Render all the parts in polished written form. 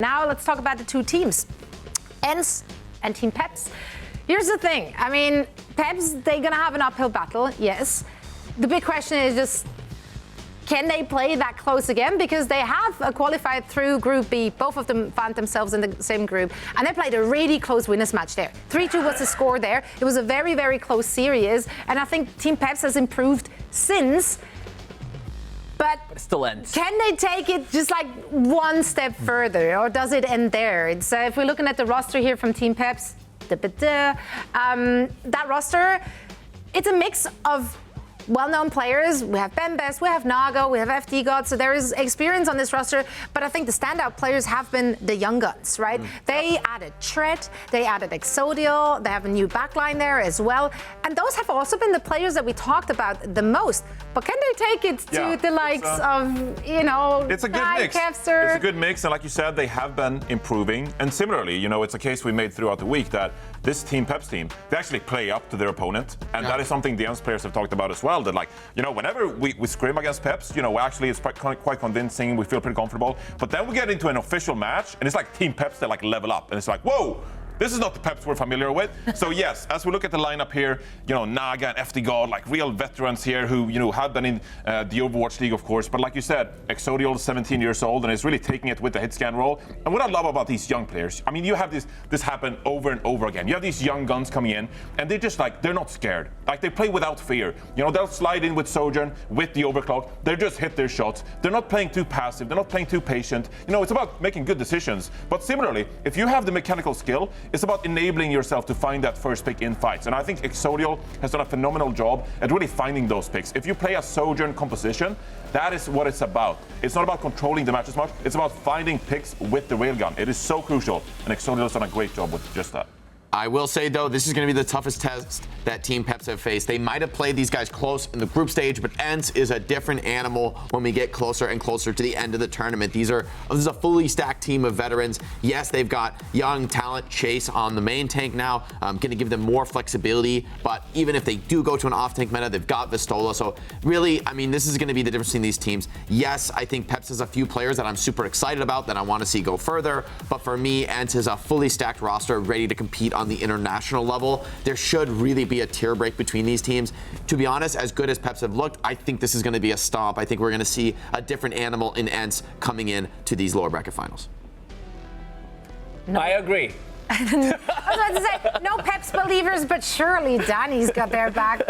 Now let's talk about the two teams, ENCE and Team PEPS. Here's the thing. I mean, PEPS, they're going to have an uphill battle, yes. The big question is just, can they play that close again? Because they have qualified through Group B. Both of them found themselves in the same group. And they played a really close winners match there. 3-2 was the score there. It was a very, very close series. And I think Team PEPS has improved since. But it still ends. Can they take it just like one step further, or does it end there? It's if we're looking at the roster here from Team PEPS, that roster, it's a mix of well-known players. We have Bembest, we have Nago, we have FD God, so there is experience on this roster, but I think the standout players have been the young guns, right? They added Tret, they added Exodial, they have a new backline there as well, and those have also been the players that we talked about the most. But can they take it to the likes of, you know, it's a good mix. Kevster? It's a good mix, and like you said, they have been improving. And similarly, you know, it's a case we made throughout the week that this Team PEPS team, they actually play up to their opponent, and that is something the ENCE players have talked about as well. That, like, you know, whenever we scrim against PEPS, you know, actually it's quite convincing. We feel pretty comfortable. But then we get into an official match, and it's like Team PEPS that like level up, and it's like, whoa. This is not the PEPS we're familiar with. So yes, as we look at the lineup here, you know, Naga and FD God, like real veterans here who, you know, have been in the Overwatch League, of course. But like you said, Exodial is 17 years old and is really taking it with the hit scan role. And what I love about these young players, I mean, you have this happen over and over again. You have these young guns coming in, and they're just like, they're not scared. Like, they play without fear. You know, they'll slide in with Sojourn, with the overclock. They just hit their shots. They're not playing too passive. They're not playing too patient. You know, it's about making good decisions. But similarly, if you have the mechanical skill, it's about enabling yourself to find that first pick in fights. And I think Exodial has done a phenomenal job at really finding those picks. If you play a Sojourn composition, that is what it's about. It's not about controlling the match as much. It's about finding picks with the railgun. It is so crucial, and Exodial has done a great job with just that. I will say, though, this is going to be the toughest test that Team PEPS have faced. They might have played these guys close in the group stage, but ENCE is a different animal when we get closer and closer to the end of the tournament. This is a fully stacked team of veterans. Yes, they've got young talent Chase on the main tank now, going to give them more flexibility. But even if they do go to an off-tank meta, they've got Vistola. So really, I mean, this is going to be the difference between these teams. Yes, I think PEPS has a few players that I'm super excited about that I want to see go further. But for me, ENCE is a fully stacked roster ready to compete on the international level. There should really be a tier break between these teams. To be honest, as good as PEPS have looked, I think this is going to be a stomp. I think we're going to see a different animal in ENCE coming in to these lower bracket finals. No. I agree. I was about to say, no PEPS believers, but surely Danny's got their back.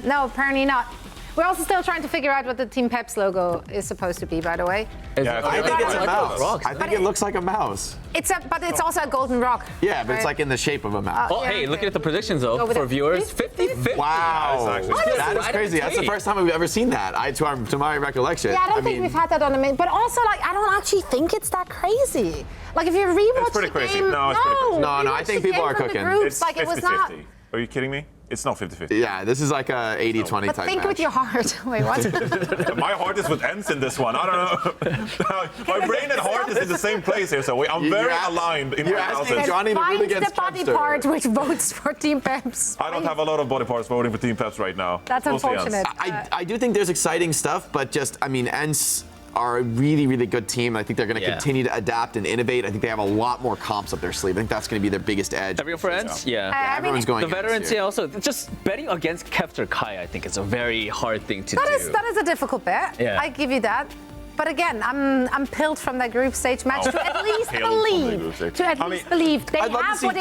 No, apparently not. We're also still trying to figure out what the Team PEPS logo is supposed to be, by the way. Yeah, I think it's a mouse. I think it looks like a mouse. But it's also a golden rock. Yeah, but it's like in the shape of a mouse. Oh, hey, look at the predictions, though, for viewers. 50-50. Wow. That is crazy. That's the first time we've ever seen that, to my recollection. Yeah, I don't think we've had that on the main. But also, like, I don't actually think it's that crazy. Like, if you rewatch the game, No, I think people are cooking. Groups, like, it was not. Are you kidding me? It's not 50-50. Yeah, this is like a 80-20 type match. But think with your heart. Wait, what? My heart is with ENCE in this one. I don't know. My brain and heart is in the same place here, so I'm very aligned in my analysis. Johnny to root against the body part which votes for Team PEPS. I don't have a lot of body parts voting for Team PEPS right now. That's unfortunate. I do think there's exciting stuff, but just, I mean, ENCE are a really, really good team. I think they're going to continue to adapt and innovate. I think they have a lot more comps up their sleeve. I think that's going to be their biggest edge. Everyone for ENCE? Yeah. Everyone's going the veterans, also. Just betting against Kevster Kai, I think, is a very hard thing to do. That is a difficult bet. Yeah. I give you that. But again, I'm pilled from that group stage match to at least believe. They have what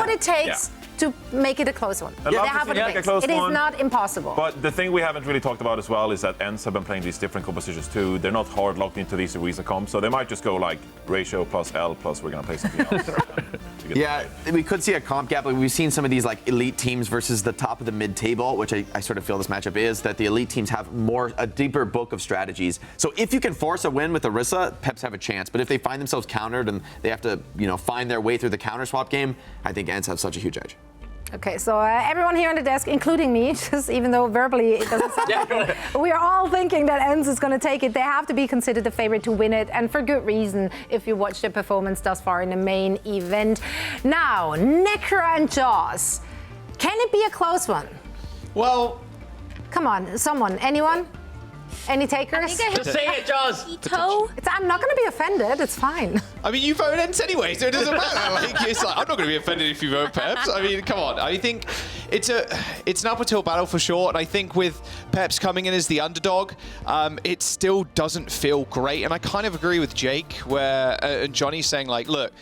it takes to make it a close one. They have what it takes. It is not impossible. But the thing we haven't really talked about as well is that ENCE have been playing these different compositions too. They're not hard locked into these Ariza comps, so they might just go like ratio plus L plus we're going to play something else. Yeah, we could see a comp gap. Like, we've seen some of these like elite teams versus the top of the mid-table, which I sort of feel this matchup is, that the elite teams have a deeper book of strategies. So if you can force a win with Orisa, PEPS have a chance. But if they find themselves countered and they have to, find their way through the counter swap game, I think ENCE have such a huge edge. Okay, so everyone here on the desk, including me, just even though verbally it doesn't sound like it, we are all thinking that ENCE is going to take it. They have to be considered the favorite to win it, and for good reason if you watch their performance thus far in the main event. Now, Necra and Jaws. Can it be a close one? Well, come on, anyone? Any takers? Just say it, Jaws. I'm not going to be offended. It's fine. I mean, you vote ENCE anyway, so it doesn't matter. Like, it's like, I'm not going to be offended if you vote PEPS. I mean, come on. I think it's an up until battle for sure, and I think with PEPS coming in as the underdog, it still doesn't feel great. And I kind of agree with Jake, where and Johnny's saying like, look,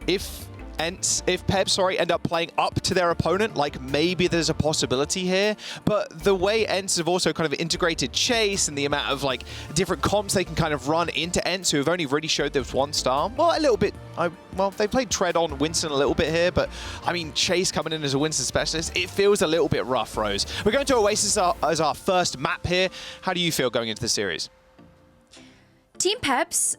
if PEPS, end up playing up to their opponent, like maybe there's a possibility here. But the way ENCE have also kind of integrated Chase and the amount of like different comps they can kind of run into ENCE, who have only really showed there's one star. Well, a little bit. Well, they played Tread on Winston a little bit here, but I mean, Chase coming in as a Winston specialist, it feels a little bit rough, Rose. We're going to Oasis as our first map here. How do you feel going into the series? Team PEPS,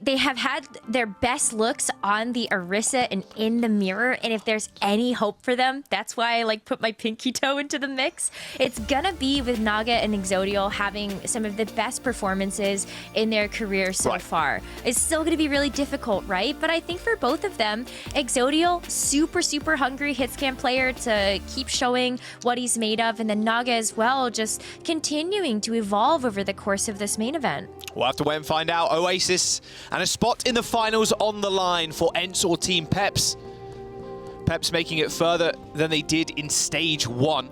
they have had their best looks on the Orisa and in the mirror, and if there's any hope for them, that's why I like put my pinky toe into the mix. It's gonna be with Naga and Exodial having some of the best performances in their career so far. It's still gonna be really difficult, right? But I think for both of them, Exodial, super hungry hitscan player to keep showing what he's made of, and then Naga as well, just continuing to evolve over the course of this main event. We'll have to wait and find out. Oasis and a spot in the finals on the line for ENCE or Team PEPS. PEPS making it further than they did in Stage 1.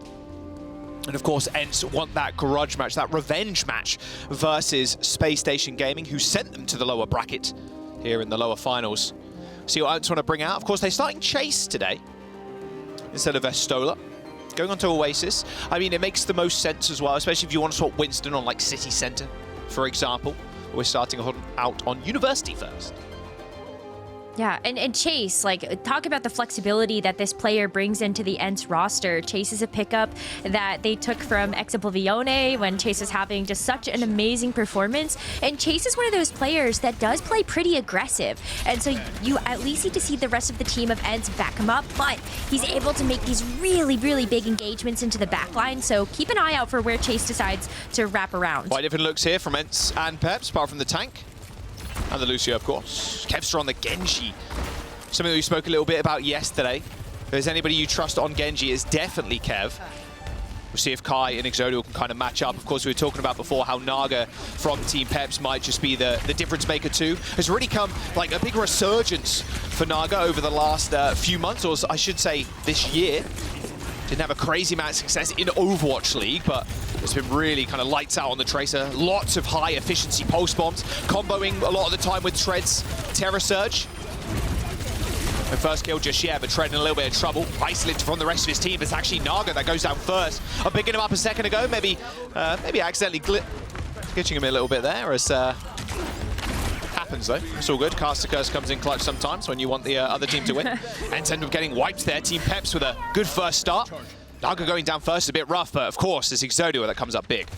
And of course, ENCE want that grudge match, that revenge match versus Space Station Gaming, who sent them to the lower bracket here in the lower finals. See what ENCE want to bring out. Of course, they're starting Chase today instead of Estola. Going on to Oasis. I mean, it makes the most sense as well, especially if you want to swap Winston on like City Center, for example. We're starting out on University first. Yeah, and Chase, like, talk about the flexibility that this player brings into the ENCE roster. Chase is a pickup that they took from Exoblivione when Chase was having just such an amazing performance. And Chase is one of those players that does play pretty aggressive. And so you at least need to see the rest of the team of ENCE back him up, but he's able to make these really big engagements into the backline. So keep an eye out for where Chase decides to wrap around. Quite different looks here from ENCE and PEPS, apart from the tank. And the Lucio, of course. Kevster on the Genji. Something that we spoke a little bit about yesterday. If there's anybody you trust on Genji, it's definitely Kev. We'll see if Kai and Exodial can kind of match up. Of course, we were talking about before how Naga from Team PEPS might just be the difference maker too. Has really come like a big resurgence for Naga over the last few months, or I should say this year. Didn't have a crazy amount of success in Overwatch League, but it's been really kind of lights out on the Tracer. Lots of high efficiency pulse bombs, comboing a lot of the time with Tread's Terror Surge. And first kill just yet, but Tread in a little bit of trouble. Isolated from the rest of his team. It's actually Naga that goes down first. I'm picking him up a second ago, maybe accidentally glitching him a little bit there, as happens though. It's all good. Caster Curse comes in clutch sometimes when you want the other team to win. And end up getting wiped there. Team PEPS with a good first start. Naga going down first is a bit rough, but of course it's Exodial that comes up big.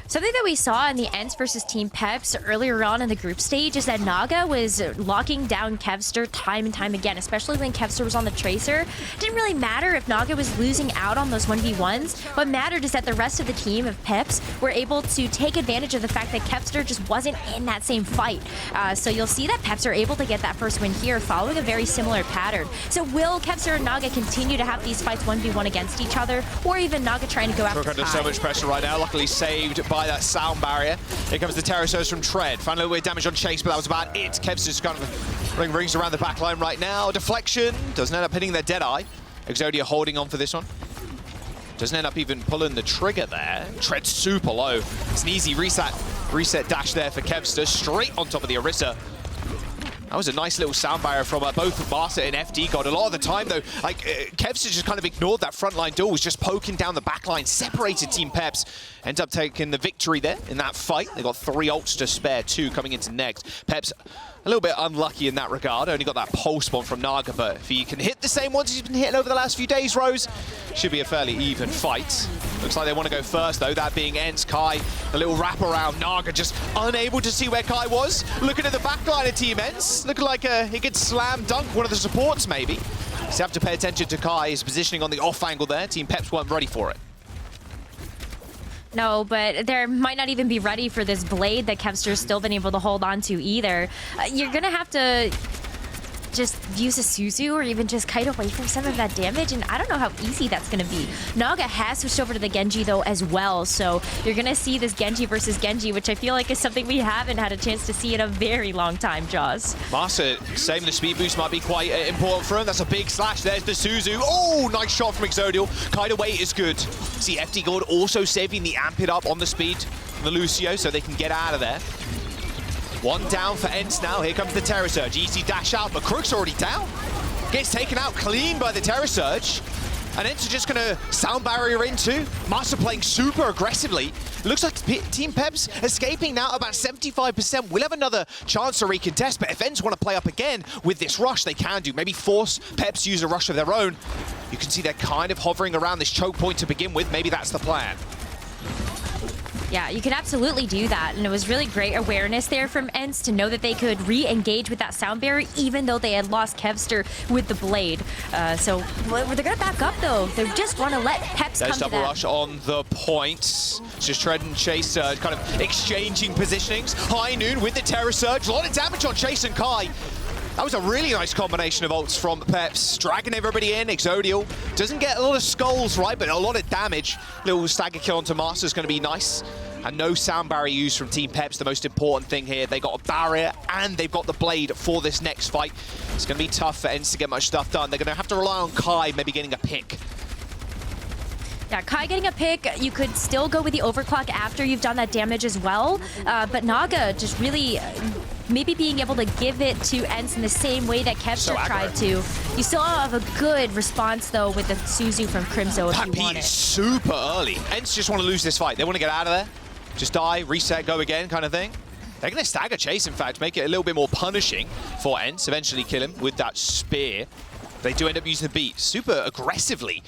Something that we saw in the ENCE versus Team PEPS earlier on in the group stage is that Naga was locking down Kevster time and time again, especially when Kevster was on the Tracer. It didn't really matter if Naga was losing out on those 1v1s. What mattered is that the rest of the team of PEPS were able to take advantage of the fact that Kevster just wasn't in that same fight. So you'll see that PEPS are able to get that first win here, following a very similar pattern. So will Kevster and Naga continue to have these fights 1v1 against each other, or even Naga trying to go after Under so much pressure right now, luckily saved by that sound barrier. Here comes the Terror Surge from Tread. Found a little bit of damage on Chase, but that was about it. Kev's just kind of rings around the back line right now. Deflection. Doesn't end up hitting their Deadeye. Exodia holding on for this one. Doesn't end up even pulling the trigger there. Tread super low. It's an easy reset dash there for Kevster. Straight on top of the Orisa. That was a nice little sound barrier from both Barca and FD God. A lot of the time, though, like Kevster just kind of ignored that frontline duel, was just poking down the back line, separated Team PEPS. Ends up taking the victory there in that fight. They got 3 ults to spare, 2 coming into next. PEPS a little bit unlucky in that regard. Only got that pulse bomb from Naga, but if he can hit the same ones he's been hitting over the last few days, Rose, should be a fairly even fight. Looks like they want to go first, though, that being ENCE. Kai, the little wraparound. Naga just unable to see where Kai was. Looking at the back line of Team ENCE, looking like he could slam dunk one of the supports, maybe. So you have to pay attention to Kai. His positioning on the off angle there. Team PEPS weren't ready for it. No, but they might not even be ready for this blade that Kevster's still been able to hold on to either. You're going to have to just use a Suzu or even just kite away from some of that damage, and I don't know how easy that's going to be. Naga has switched over to the Genji though as well, so you're going to see this Genji versus Genji, which I feel like is something we haven't had a chance to see in a very long time, Jaws. Marsa saving the speed boost might be quite important for him. That's a big slash. There's the Suzu. Oh, nice shot from Exodial. Kite away is good. See FD Gold also saving the amp it up on the speed from the Lucio so they can get out of there. One down for ENCE now. Here comes the Terror Surge. Easy dash out, but Crook's already down. Gets taken out clean by the Terror Surge. And ENCE are just going to sound barrier into. Master playing super aggressively. Looks like Team PEPS escaping now about 75%. We'll have another chance to recontest, but if ENCE want to play up again with this rush, they can do. Maybe force PEPS to use a rush of their own. You can see they're kind of hovering around this choke point to begin with. Maybe that's the plan. Yeah, you can absolutely do that, and it was really great awareness there from ENCE to know that they could re-engage with that sound barrier even though they had lost Kevster with the blade. So they're going to back up though. They just want to let PEPS come to them. There's double rush on the point. Just Tread and Chase kind of exchanging positionings. High Noon with the Terror Surge. A lot of damage on Chase and Kai. That was a really nice combination of ults from PEPS. Dragging everybody in. Exodial doesn't get a lot of skulls, right, but a lot of damage. Little stagger kill onto Master is going to be nice. And no sound barrier used from Team PEPS. The most important thing here, they got a barrier and they've got the blade for this next fight. It's going to be tough for ENCE to get much stuff done. They're going to have to rely on Kai maybe getting a pick. Yeah, Kai getting a pick, you could still go with the overclock after you've done that damage as well. But Naga just really maybe being able to give it to ENCE in the same way that Kevster tried to. You still have a good response though with the Suzu from Crimzo if you want it. That is super early. ENCE just want to lose this fight. They want to get out of there. Just die, reset, go again kind of thing. They're going to stagger Chase, in fact, make it a little bit more punishing for ENCE, eventually kill him with that spear. They do end up using the beat super aggressively.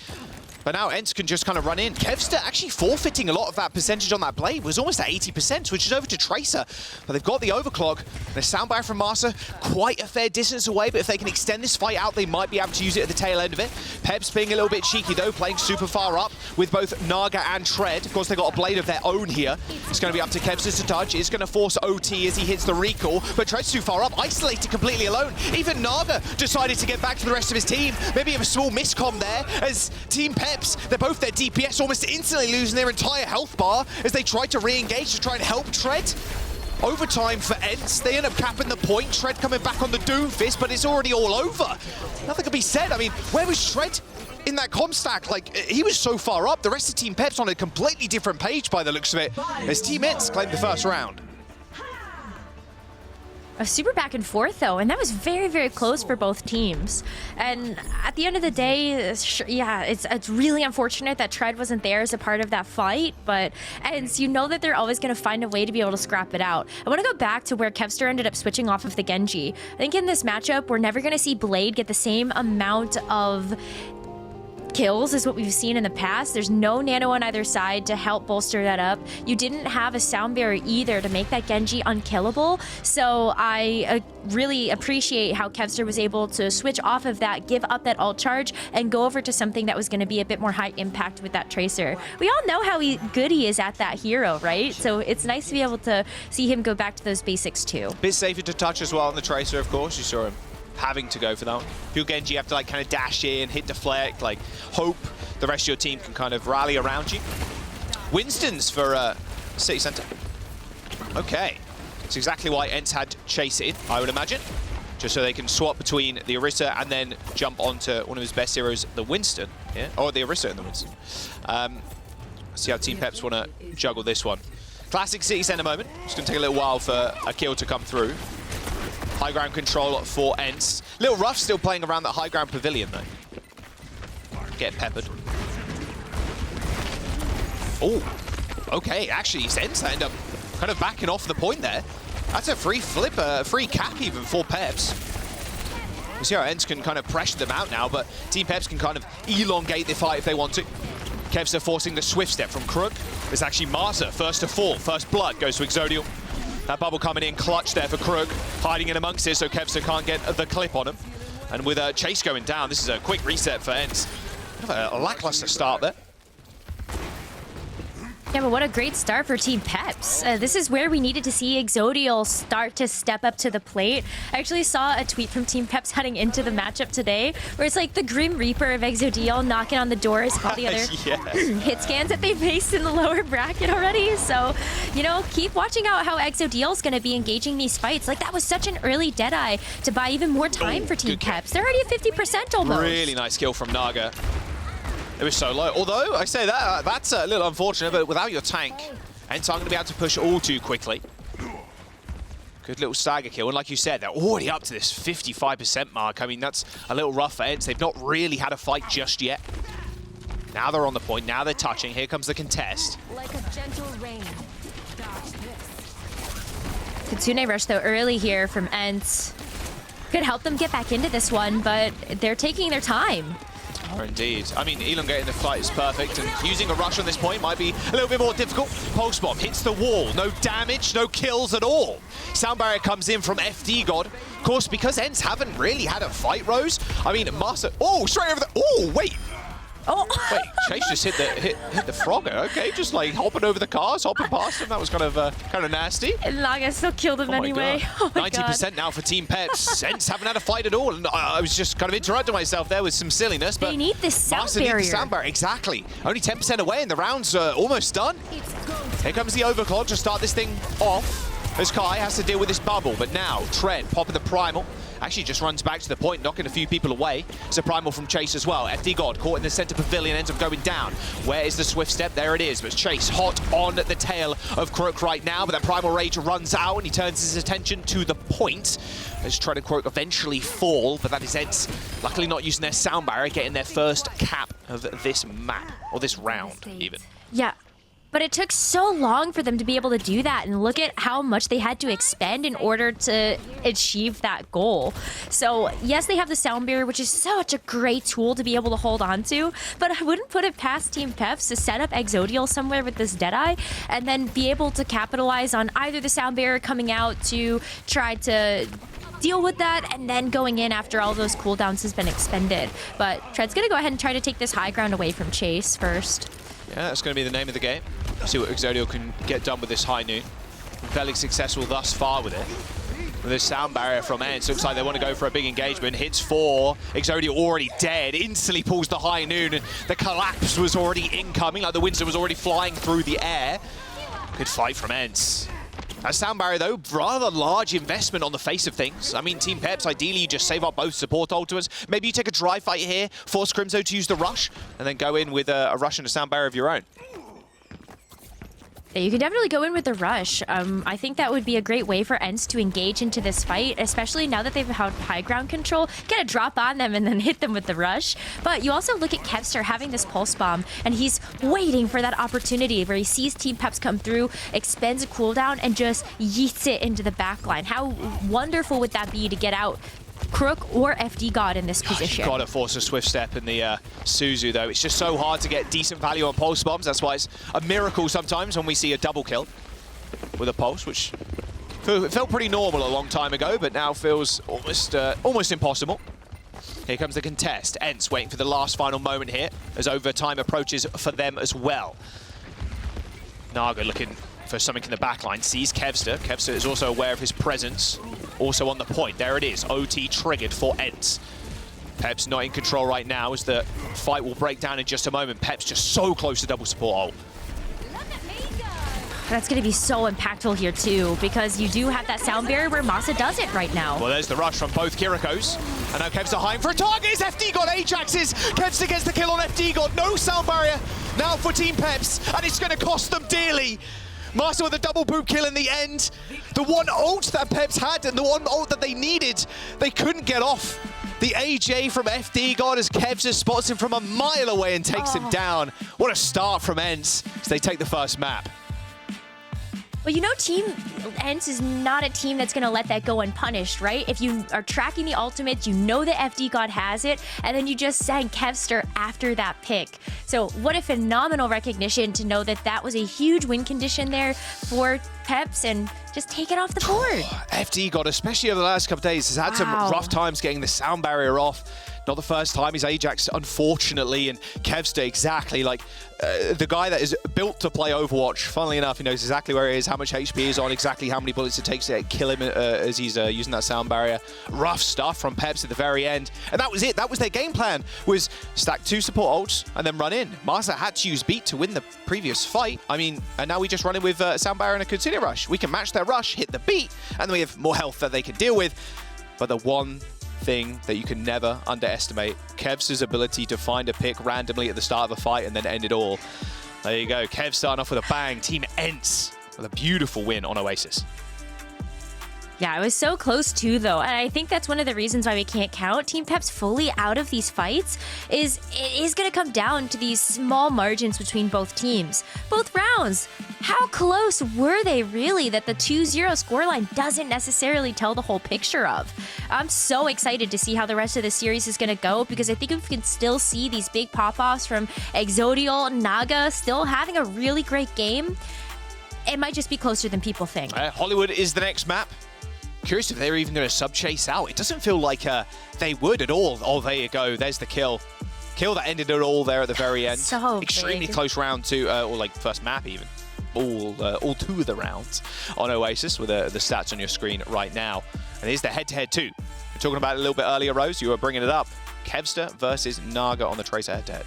But now ENCE can just kind of run in. Kevster actually forfeiting a lot of that percentage on that blade. It was almost at 80%, switches over to Tracer. But they've got the overclock. And a sound barrier from Master, quite a fair distance away, but if they can extend this fight out, they might be able to use it at the tail end of it. PEPS being a little bit cheeky though, playing super far up with both Naga and Tread. Of course, they've got a blade of their own here. It's going to be up to Kevster to touch. It's going to force OT as he hits the recall, but Tread's too far up, isolated completely alone. Even Naga decided to get back to the rest of his team. Maybe a small miscomm there as Team PEPS, they're both their DPS almost instantly losing their entire health bar as they try to re-engage to try and help Tread. Overtime for ENCE. They end up capping the point. Tread coming back on the Doomfist, but it's already all over. Nothing can be said. I mean, where was Tread in that comm stack? Like, he was so far up. The rest of Team PEPS on a completely different page by the looks of it, as Team ENCE claimed the first round. A super back and forth though, and that was very, very close for both teams. And at the end of the day, yeah, it's really unfortunate that Tread wasn't there as a part of that fight, but ENCE, you know that they're always going to find a way to be able to scrap it out. I want to go back to where Kevster ended up switching off of the Genji. I think in this matchup, we're never going to see Blade get the same amount of kills as what we've seen in the past. There's no nano on either side to help bolster that up. You didn't have a sound barrier either to make that Genji unkillable. So I really appreciate how Kevster was able to switch off of that, give up that ult charge, and go over to something that was going to be a bit more high impact with that Tracer. We all know how good he is at that hero, right? So it's nice to be able to see him go back to those basics too. Bit safer to touch as well on the Tracer, of course. You saw him having to go for that one. If you're Genji, you have to like kind of dash in, hit deflect, like hope the rest of your team can kind of rally around you. Winston's for City Center. Okay, that's exactly why ENCE had Chase in, I would imagine. Just so they can swap between the Orisa and then jump onto one of his best heroes, the Winston. Yeah, or the Orisa and the Winston. See how Team PEPS want to juggle this one. Classic City Center moment. It's going to take a little while for a kill to come through. High ground control for ENCE. Little rough still playing around that high ground pavilion though. Get peppered. Oh, okay. Actually, ENCE end up kind of backing off the point there. That's a free flip, free cap even for PEPS. You see how ENCE can kind of pressure them out now, but Team PEPS can kind of elongate the fight if they want to. Kevster forcing the swift step from Crook. It's actually Marsa, first to fall. First blood goes to Exodial. That bubble coming in clutch there for Crook, hiding in amongst it so Kevster can't get the clip on him. And with Chase going down, this is a quick reset for ENCE. A lackluster start there. Yeah, but what a great start for Team PEPS. This is where we needed to see Exodial start to step up to the plate. I actually saw a tweet from Team PEPS heading into the matchup today, where it's like the Grim Reaper of Exodial knocking on the doors of all the other hit scans that they faced in the lower bracket already. So, you know, keep watching out how Exodial's going to be engaging these fights. Like, that was such an early Deadeye to buy even more time for Team PEPS. They're already at 50% almost. Really nice kill from Naga. It was so low. Although, I say that's a little unfortunate, but without your tank, ENCE aren't going to be able to push all too quickly. Good little stagger kill. And like you said, they're already up to this 55% mark. I mean, that's a little rough for ENCE. They've not really had a fight just yet. Now they're on the point. Now they're touching. Here comes the contest. Like a gentle rain. Dodge this. Kitsune rush, though, early here from ENCE. Could help them get back into this one, but they're taking their time. Indeed. I mean, elongating the fight is perfect, and using a rush on this point might be a little bit more difficult. Pulse bomb hits the wall. No damage, no kills at all. Sound barrier comes in from FD God. Of course, because ENCE haven't really had a fight, Rose. I mean, Master... Oh, straight over the... Oh, wait. Oh. Wait, Chase just hit the Frogger. Okay, just like hopping over the cars, hopping past him. That was kind of nasty. And Naga still killed him anyway. God. Oh my 90% now for Team PEPS. ENCE haven't had a fight at all. And I was just kind of interrupting myself there with some silliness. But they need this sound Master barrier. Need the sound barrier. Exactly. Only 10% away, and the round's almost done. Here comes the overclock to start this thing off. As Kai has to deal with this bubble, but now Tread popping the primal. Actually just runs back to the point, knocking a few people away. It's a primal from Chase as well. FD God caught in the center pavilion, ends up going down. Where is the swift step? There it is. But Chase hot on the tail of Croak right now, but that primal rage runs out and he turns his attention to the point. As Tread and Croak eventually fall, but that is ENCE luckily not using their sound barrier, getting their first cap of this map, or this round even. Yeah. But it took so long for them to be able to do that, and look at how much they had to expend in order to achieve that goal. So yes, they have the sound barrier, which is such a great tool to be able to hold on to, but I wouldn't put it past Team PEPS to set up Exodial somewhere with this Deadeye and then be able to capitalize on either the sound barrier coming out to try to deal with that, and then going in after all those cooldowns has been expended. But Tread's gonna go ahead and try to take this high ground away from Chase first. Yeah, that's going to be the name of the game. See what Exodial can get done with this high noon. Fairly successful thus far with it. With this sound barrier from ENCE, looks like they want to go for a big engagement. Hits 4, Exodial already dead, instantly pulls the high noon. The collapse was already incoming, like the Winston was already flying through the air. Good fight from ENCE. That sound barrier, though, rather large investment on the face of things. I mean, Team PEPS, ideally, you just save up both support ultimates. Maybe you take a dry fight here, force Crimzo to use the rush, and then go in with a rush and a sound barrier of your own. You can definitely go in with the rush. I think that would be a great way for ENCE to engage into this fight, especially now that they've had high ground control. Get a drop on them and then hit them with the rush. But you also look at Kevster having this pulse bomb, and he's waiting for that opportunity where he sees Team PEPS come through, expends a cooldown, and just yeets it into the backline. How wonderful would that be to get out Crook or FD God in this position? You've got to force a swift step in the Suzu, though. It's just so hard to get decent value on pulse bombs. That's why it's a miracle sometimes when we see a double kill with a pulse, which felt pretty normal a long time ago, but now feels almost impossible. Here comes the contest. ENCE waiting for the last final moment here as overtime approaches for them as well. Naga looking for something in the backline, sees Kevster. Kevster is also aware of his presence, also on the point. There it is, OT triggered for ENCE. PEPS not in control right now as the fight will break down in just a moment. PEPS just so close to double support ult. That's going to be so impactful here too, because you do have that sound barrier where Masa doesn't right now. Well, there's the rush from both Kirikos. And now Kevster hiding for a target. It's FD God Ajaxes. Kevster gets the kill on FD God. No sound barrier now for Team PEPS, and it's going to cost them dearly. Master with a double boop kill in the end. The one ult that PEPS had and the one ult that they needed, they couldn't get off. The AJ from FD God as Kevster spots him from a mile away and takes him down. What a start from ENCE as they take the first map. Well, you know, Team ENCE is not a team that's going to let that go unpunished, right? If you are tracking the ultimates, you know that FD God has it, and then you just sang Kevster after that pick. So what a phenomenal recognition to know that that was a huge win condition there for PEPS, and just take it off the board. FD God, especially over the last couple of days, has had some rough times getting the sound barrier off. not the first time he's Ajax, unfortunately, and Kevster exactly like the guy that is built to play Overwatch. Funnily enough, he knows exactly where he is, how much HP he's on, exactly how many bullets it takes to kill him as he's using that sound barrier. Rough stuff from Peps at the very end. And that was it. That was their game plan, was stack 2 support ults and then run in. Marza had to use beat to win the previous fight. I mean, and now we just run in with sound barrier and a consider rush. We can match their rush, hit the beat, and then we have more health that they can deal with. But the one thing that you can never underestimate, Kev's ability to find a pick randomly at the start of a fight and then end it all. There you go, Kev starting off with a bang. Team ENCE with a beautiful win on Oasis. Yeah, it was so close too, though, and I think that's one of the reasons why we can't count Team PEPS fully out of these fights. It is going to come down to these small margins between both teams. Both rounds, how close were they really that the 2-0 scoreline doesn't necessarily tell the whole picture of? I'm so excited to see how the rest of the series is going to go, because I think if we can still see these big pop-offs from Exodial, Naga still having a really great game, it might just be closer than people think. Hollywood is the next map. Curious if they're even going to sub-chase out. It doesn't feel like they would at all. Oh, there you go. There's the kill. Kill that ended it all there at the very end. So extremely big. close round 2, or like first map even. All 2 of the rounds on Oasis with the stats on your screen right now. And here's the head-to-head 2. We were talking about it a little bit earlier, Rose. You were bringing it up. Kevster versus Naga on the Tracer head-to-head.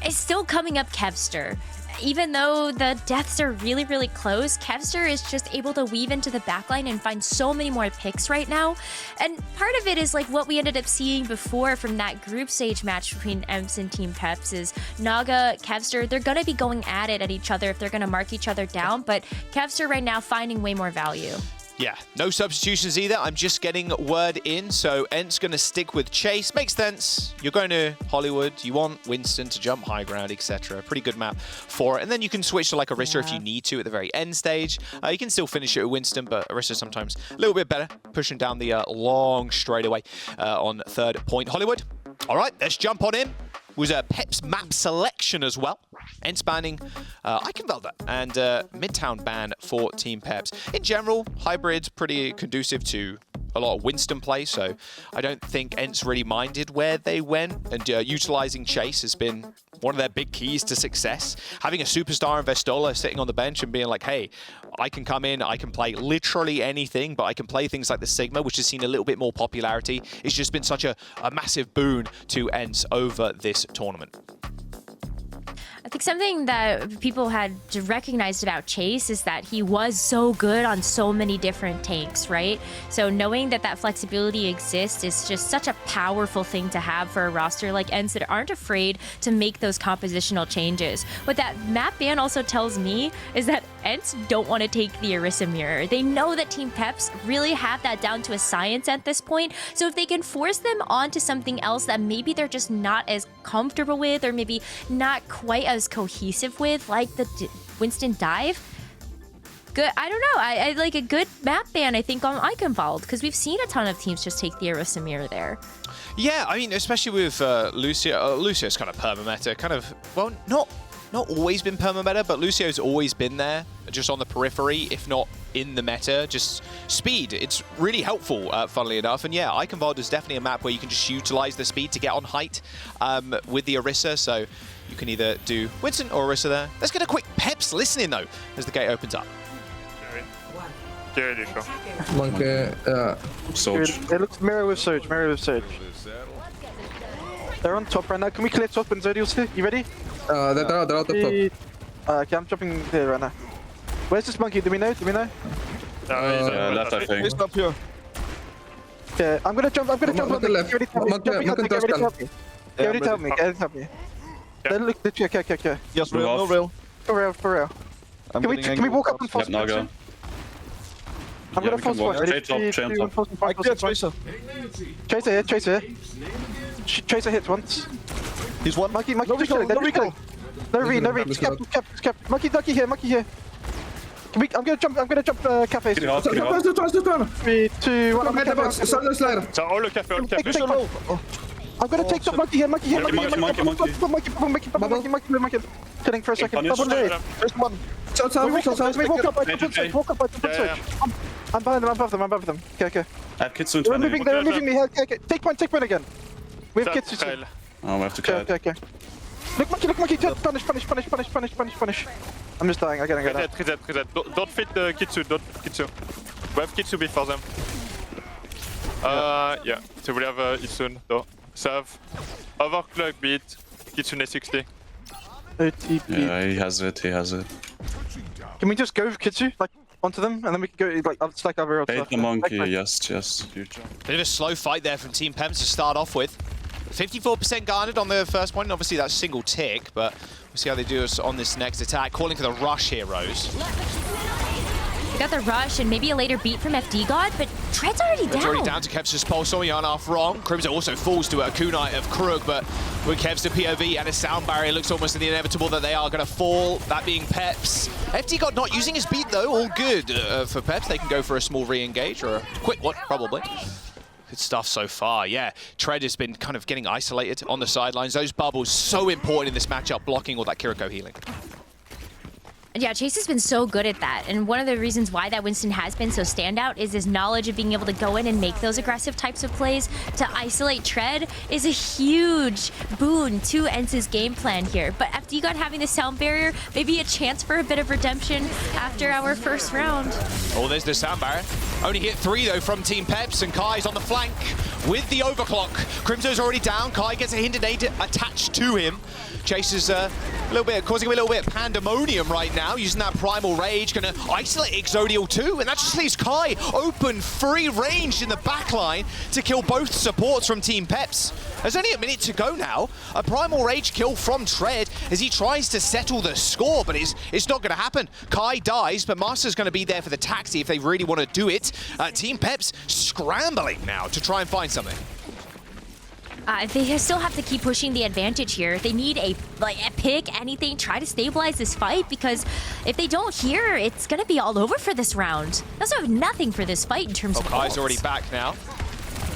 It's still coming up Kevster. Even though the deaths are really, really close, Kevster is just able to weave into the backline and find so many more picks right now. And part of it is like what we ended up seeing before from that group stage match between ENCE and Team PEPS is Naga, Kevster, they're going to be going at it at each other if they're going to mark each other down, but Kevster right now finding way more value. Yeah, no substitutions either. I'm just getting word in. So ENCE going to stick with Chase. Makes sense. You're going to Hollywood. You want Winston to jump high ground, etc. Pretty good map for it. And then you can switch to like Orisa if you need to at the very end stage. You can still finish it with Winston, but Orisa sometimes a little bit better, pushing down the long straightaway on 3rd point. Hollywood. All right, let's jump on in. Was a PEPS map selection as well. ENCE banning Eichenfelder and Midtown ban for Team PEPS. In general, hybrid's pretty conducive to a lot of Winston play, so I don't think ENCE really minded where they went, and utilizing Chase has been one of their big keys to success. Having a superstar in Vestola sitting on the bench and being like, hey, I can come in, I can play literally anything, but I can play things like the Sigma, which has seen a little bit more popularity. It's just been such a massive boon to ENCE over this tournament. I think something that people had recognized about Chase is that he was so good on so many different tanks, right? So knowing that that flexibility exists is just such a powerful thing to have for a roster like ENCE that aren't afraid to make those compositional changes. What that map ban also tells me is that ENCE don't want to take the Orisa mirror. They know that Team PEPS really have that down to a science at this point. So if they can force them onto something else that maybe they're just not as comfortable with, or maybe not quite as cohesive with, like the Winston dive, good. I don't know. I like a good map ban, I think, on Eichenwald, because we've seen a ton of teams just take the Orisa mirror there. Yeah, I mean, especially with Lucio. Lucio's kind of perma-meta, kind of, well, not always been perma-meta, but Lucio's always been there, just on the periphery, if not in the meta. Just speed, it's really helpful, funnily enough. And yeah, Eichenwald is definitely a map where you can just utilize the speed to get on height with the Orisa, so you can either do Winston or Orisa there. Let's get a quick PEPS listening, though, as the gate opens up. Monkey, Surge. It looks mirror with Surge, mirror with Surge. They're on top right now. Can we clear top and Zodials here? You ready? they're out of top. Okay, I'm jumping there right now. Where's this monkey? Do we know? Left, I think. He's up here. Okay, I'm gonna jump on Monkey left. Monkey touch gun. Get ready to help me. Get ready to help me. Then look, okay. Yes, real, no real. For real. Can we walk up and force Naga? I'm gonna force one. I clear Tracer. Tracer here. Tracer hits once. He's one. Monkey, no recall. No re. Cap. Monkey here. I'm gonna jump cafe. 3, 2, 1. All le café. I'm gonna take the monkey here. Monkey. Killing for a second. There's one. Walk up. I'm behind them, I'm above them. Okay. I have Kitsu in They're 20. removing me. Okay. Take point again. We have kids. Oh, we have to cut. Okay. Look, monkey, punish. I'm just dying, I gotta get out. Reset. Don't fit the Kitsu, We have Kitsu before them. Yeah, so we have it soon, though. Serve. Overclock beat. Kitsune 60. Yeah, he has it. Can we just go Kitsu, like, onto them, and then we can go, like, stack over Bait the monkey, yes. Huge. Bit of a slow fight there from Team PEPS to start off with. 54% guarded on the first point, and obviously that's single tick, but we'll see how they do us on this next attack. Calling for the rush here, Rose. We got the rush and maybe a later beat from FD God, but Tread's already down. Tread's already down to Kev's pulse, so we aren't half wrong. Crimson also falls to a kunai of Krug, but with Kev's to POV and a sound barrier, looks almost inevitable that they are going to fall, that being PEPS. FD God not using his beat though, all good for PEPS. They can go for a small re-engage, or a quick one, probably. Good stuff so far, yeah. Tread has been kind of getting isolated on the sidelines. Those bubbles, so important in this matchup, blocking all that Kiriko healing. Yeah, Chase has been so good at that, and one of the reasons why that Winston has been so standout is his knowledge of being able to go in and make those aggressive types of plays. To isolate Tread is a huge boon to ENCE's game plan here, but FD God having the sound barrier, maybe a chance for a bit of redemption after our first round. Oh, there's the sound barrier. Only hit 3 though from Team PEPS, and Kai's on the flank with the overclock. Crimso's already down. Kai gets a hindered aid attached to him. Chase is causing a little bit of pandemonium right now, using that primal rage, gonna isolate Exodial too, and that just leaves Kai open, free range in the backline to kill both supports from Team PEPS. There's only a minute to go now. A primal rage kill from Tread as he tries to settle the score, but it's not gonna happen. Kai dies, but Master's gonna be there for the taxi if they really want to do it. Team PEPS scrambling now to try and find something. They still have to keep pushing the advantage here. They need a pick, anything, try to stabilize this fight, because if they don't here, it's going to be all over for this round. They also have nothing for this fight in terms of Kai's ults. already back now.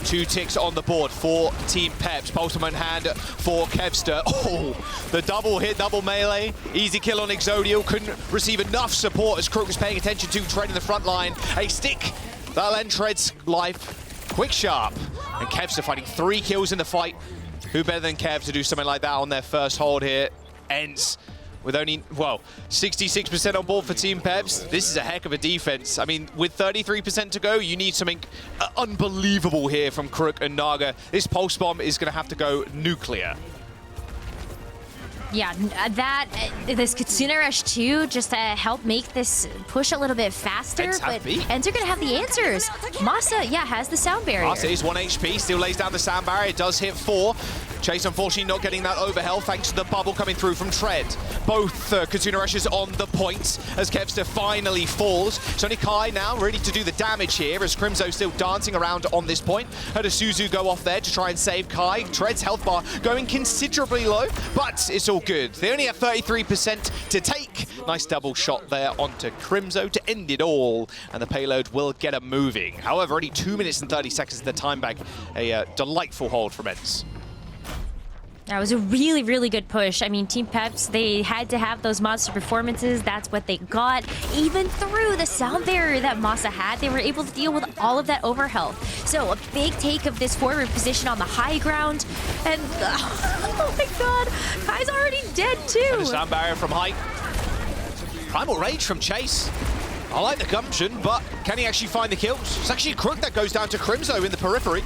2 ticks on the board for Team PEPS. Pulsum in hand for Kevster. Oh, the double hit, double melee. Easy kill on Exodial. Couldn't receive enough support as Crook was paying attention to Tread in the front line. A stick. That'll end Tread's life. Quick sharp. And Kevster fighting 3 kills in the fight. Who better than Kev to do something like that on their first hold here? ENCE with only, 66% on board for Team PEPS. This is a heck of a defense. I mean, with 33% to go, you need something unbelievable here from Crook and Naga. This pulse bomb is going to have to go nuclear. Yeah, this Kitsune Rush too, just to help make this push a little bit faster, but ENCE are going to have the answers. Masa, has the sound barrier. Masa is 1 HP, still lays down the sound barrier, it does hit 4. Chase, unfortunately, not getting that overhealth thanks to the bubble coming through from Tread. Both Kitsune Rushes on the points as Kevster finally falls. It's only Kai now ready to do the damage here as Crimzo still dancing around on this point. Heard a Suzu go off there to try and save Kai. Tread's health bar going considerably low, but it's all good. They only have 33% to take. Nice double shot there onto Crimzo to end it all, and the payload will get them moving. However, only 2 minutes and 30 seconds of the time back. A delightful hold from ENCE. That was a really, really good push. I mean, Team PEPS, they had to have those monster performances. That's what they got. Even through the sound barrier that Masa had, they were able to deal with all of that overhealth. So a big take of this forward position on the high ground. And, oh my god, Kai's already dead too. And a sound barrier from height. Primal Rage from Chase. I like the gumption, but can he actually find the kills? It's actually Crook that goes down to Crimzo in the periphery.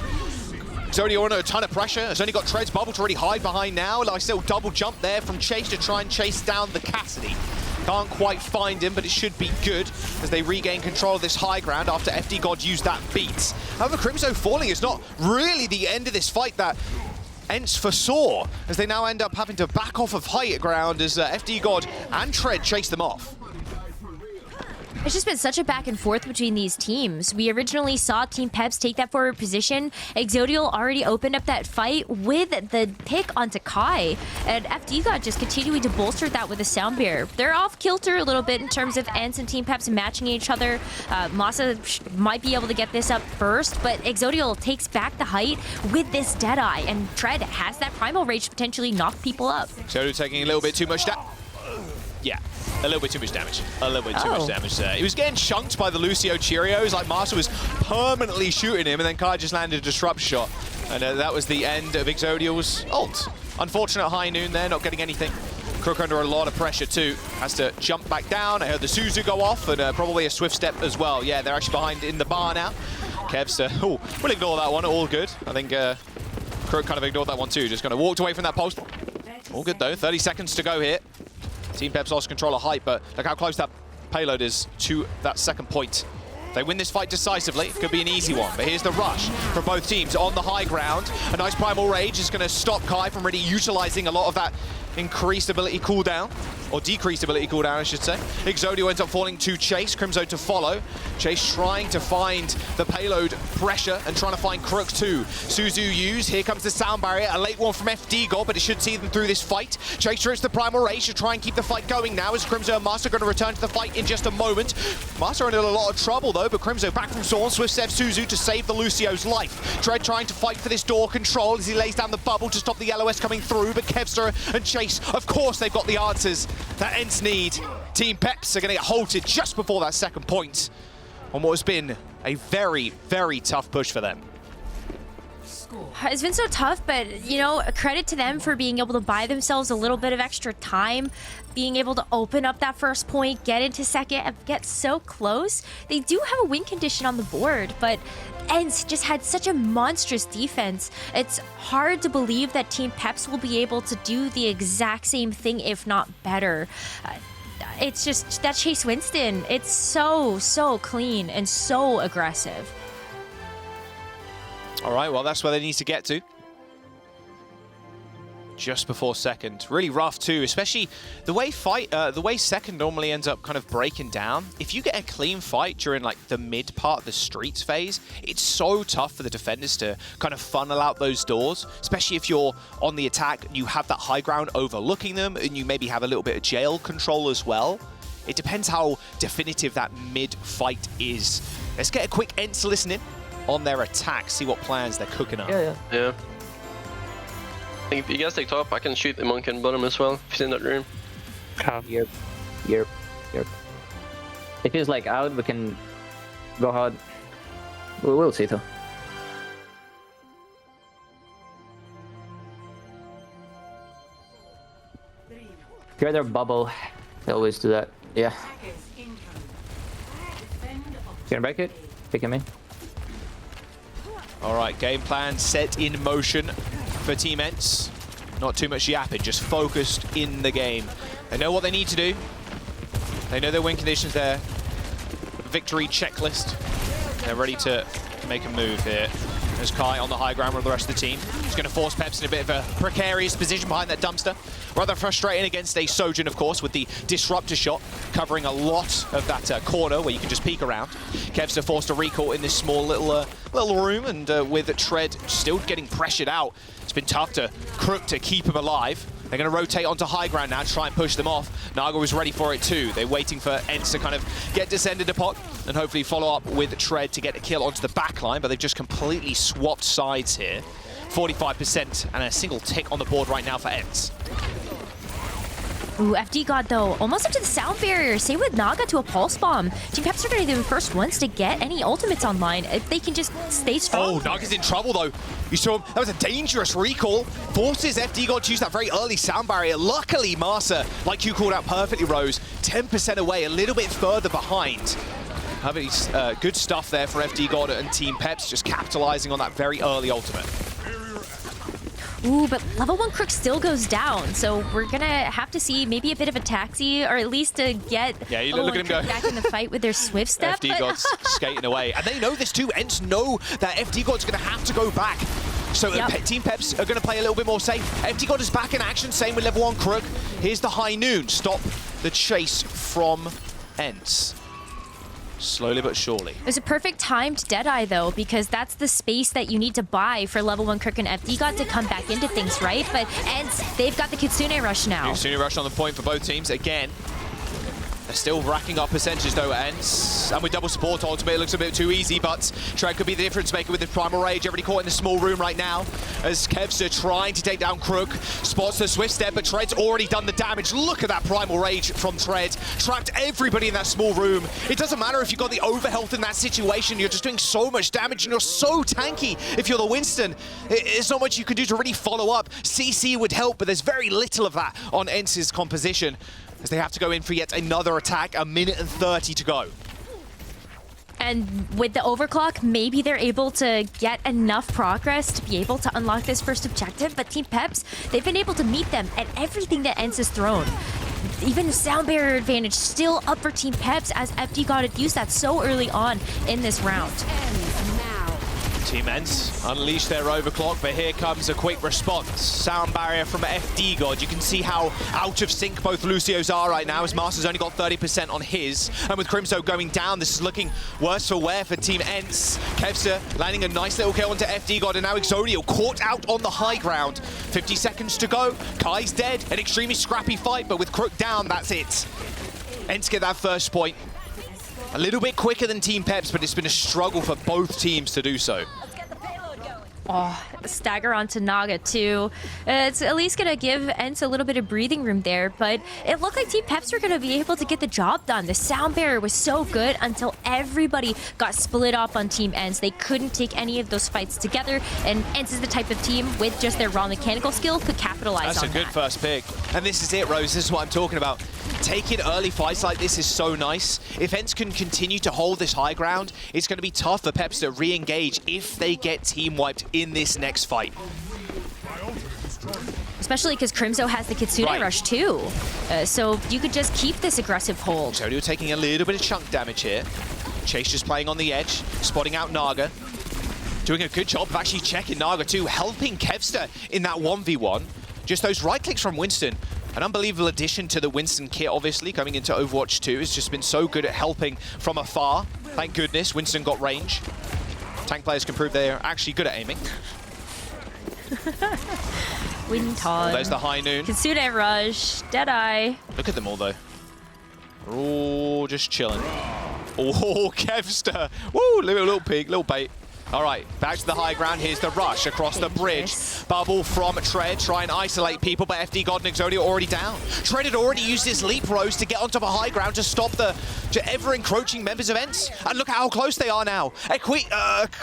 Exodial under a ton of pressure. Has only got Tread's bubble to really hide behind now. Like still double jump there from Chase to try and chase down the Cassidy. Can't quite find him, but it should be good as they regain control of this high ground after FD God used that beat. However, Crimzo falling is not really the end of this fight that ENCE foresaw, as they now end up having to back off of high ground as FD God and Tread chase them off. It's just been such a back and forth between these teams. We originally saw Team PEPS take that forward position. Exodial already opened up that fight with the pick onto Kai, and FD God just continuing to bolster that with a sound barrier. They're off kilter a little bit in terms of ENCE and Team PEPS matching each other. Masa might be able to get this up first, but Exodial takes back the height with this Deadeye, and Tread has that Primal Rage to potentially knock people up. Exodial taking a little bit too much damage. Yeah, A little bit too much damage. A little bit too much damage there. He was getting chunked by the Lucio Cheerios. Like, Master was permanently shooting him, and then Kai just landed a disrupt shot. And that was the end of Exodial's ult. Unfortunate high noon there, not getting anything. Crook under a lot of pressure too. Has to jump back down. I heard the Suzu go off, and probably a swift step as well. Yeah, they're actually behind in the bar now. Kev's, we'll ignore that one. All good. I think Crook kind of ignored that one too. Just kind of walked away from that post. All good though. 30 seconds to go here. Team Peps lost control of height, but look how close that payload is to that second point. If they win this fight decisively, it could be an easy one. But here's the rush for both teams on the high ground. A nice Primal Rage is going to stop Kai from really utilizing a lot of that increased ability cooldown, or decreased ability cooldown, I should say. Exodio ends up falling to Chase, Crimzo to follow. Chase trying to find the payload pressure and trying to find Crook too. Suzu used, here comes the sound barrier, a late one from FD God, but it should see them through this fight. Chase trips the Primal Rage to try and keep the fight going now, as Crimzo and Master are going to return to the fight in just a moment. Master in a lot of trouble though, but Crimzo back from Zorn, Swift Sev Suzu to save the Lucio's life. Dread trying to fight for this door control as he lays down the bubble to stop the LOS coming through, but Kevster and Chase, of course, they've got the answers that ENCE need. Team Peps are going to get halted just before that second point on what has been a very, very tough push for them. It's been so tough, but, you know, credit to them for being able to buy themselves a little bit of extra time, being able to open up that first point, get into second, and get so close. They do have a win condition on the board, but ENCE just had such a monstrous defense. It's hard to believe that Team Peps will be able to do the exact same thing, if not better. It's just that Chase Winston, it's so clean and so aggressive. All right, well, that's where they need to get to. Just before second. Really rough too, especially the way second normally ends up kind of breaking down. If you get a clean fight during like the mid part of the streets phase, it's so tough for the defenders to kind of funnel out those doors, especially if you're on the attack and you have that high ground overlooking them and you maybe have a little bit of jail control as well. It depends how definitive that mid fight is. Let's get a quick ENCE listening on their attack, see what plans they're cooking up. Yeah. I think if you guys take top, I can shoot the monk in bottom as well, if he's in that room. Yep. If he's like out, we can go hard. We'll see though. Clear their bubble. They always do that. Yeah. Gonna break it. Pick him in. All right, game plan set in motion for Team ENCE. Not too much yapping, just focused in the game. They know what they need to do. They know their win conditions, their victory checklist. They're ready to make a move here. There's Kai on the high ground with the rest of the team. He's going to force Peps in a bit of a precarious position behind that dumpster. Rather frustrating against a Sojourn, of course, with the disruptor shot covering a lot of that corner where you can just peek around. Kevster forced a recall in this small little room, and with Tread still getting pressured out, it's been tough to Crook to keep him alive. They're going to rotate onto high ground now to try and push them off. Naga was ready for it too. They're waiting for ENCE to kind of get descended upon and hopefully follow up with Tread to get a kill onto the back line, but they've just completely swapped sides here. 45% and a single tick on the board right now for ENCE. Ooh, FD God though, almost up to the sound barrier. Same with Naga to a pulse bomb. Team Peps are going to be the first ones to get any ultimates online if they can just stay strong. Oh, Naga's in trouble though. You saw him, that was a dangerous recall. Forces FD God to use that very early sound barrier. Luckily, Marsa, like you called out perfectly, Rose, 10% away, a little bit further behind. Having good stuff there for FD God and Team Peps, just capitalizing on that very early ultimate. Ooh, but level 1 Crook still goes down, so we're gonna have to see maybe a bit of a taxi, or at least to get look at him go back in the fight with their swift step. FD God's skating away, and they know this too. ENCE know that FD God's gonna have to go back. So Team Peps are going to play a little bit more safe. FD God is back in action, same with level 1 Crook. Here's the high noon, stop the chase from ENCE. Slowly but surely. It was a perfect timed Deadeye though, because that's the space that you need to buy for level 1 Crook and FD God to come back into things, right? But ENCE, they've got the Kitsune Rush now. Kitsune Rush on the point for both teams again. They're still racking up percentages though at ENCE. And with double support ultimate, it looks a bit too easy, but Tread could be the difference maker with the Primal Rage. Everybody caught in the small room right now as Kevster trying to take down Crook. Spots the Swift Step, but Tread's already done the damage. Look at that Primal Rage from Tread. Trapped everybody in that small room. It doesn't matter if you've got the overhealth in that situation. You're just doing so much damage and you're so tanky if you're the Winston. There's not much you can do to really follow up. CC would help, but there's very little of that on ENCE's composition as they have to go in for yet another attack. 1 minute and 30 to go. And with the overclock, maybe they're able to get enough progress to be able to unlock this first objective. But Team PEPS, they've been able to meet them at everything that ENCE has thrown. Even the sound barrier advantage still up for Team PEPS as FD got to use that so early on in this round. Team ENCE unleash their overclock, but here comes a quick response. Sound barrier from FD God. You can see how out of sync both Lucio's are right now, as Master's only got 30% on his. And with Crimso going down, this is looking worse for wear for Team ENCE. Kevster landing a nice little kill onto FD God, and now Exodio caught out on the high ground. 50 seconds to go. Kai's dead. An extremely scrappy fight, but with Crook down, that's it. ENCE get that first point. A little bit quicker than Team PEPS, but it's been a struggle for both teams to do so. Oh, stagger onto Naga too. It's at least going to give ENCE a little bit of breathing room there, but it looked like Team PEPS were going to be able to get the job done. The sound barrier was so good until everybody got split off on Team ENCE. They couldn't take any of those fights together, and ENCE is the type of team with just their raw mechanical skill could capitalize on that. That's a good first pick. And this is it, Rose. This is what I'm talking about. Taking early fights like this is so nice. If ENCE can continue to hold this high ground, it's going to be tough for PEPS to re-engage if they get team wiped in this next fight. Especially because Crimso has the Kitsune Rush too. So you could just keep this aggressive hold. Exodio taking a little bit of chunk damage here. Chase just playing on the edge, spotting out Naga. Doing a good job of actually checking Naga too, helping Kevster in that 1v1. Just those right clicks from Winston. An unbelievable addition to the Winston kit, obviously, coming into Overwatch 2. It's just been so good at helping from afar. Thank goodness Winston got range. Tank players can prove they're actually good at aiming. Winton. There's the high noon. Kitsune Rush, Deadeye. Look at them all, though. They're all just chilling. Oh, Kevster. Woo, little peek, little bait. All right, back to the high ground. Here's the rush across the bridge. Bubble from Tread, try and isolate people, but FD God and Exodio already down. Tread had already used his leap rose to get onto the high ground to stop the ever-encroaching members of ENCE. And look at how close they are now.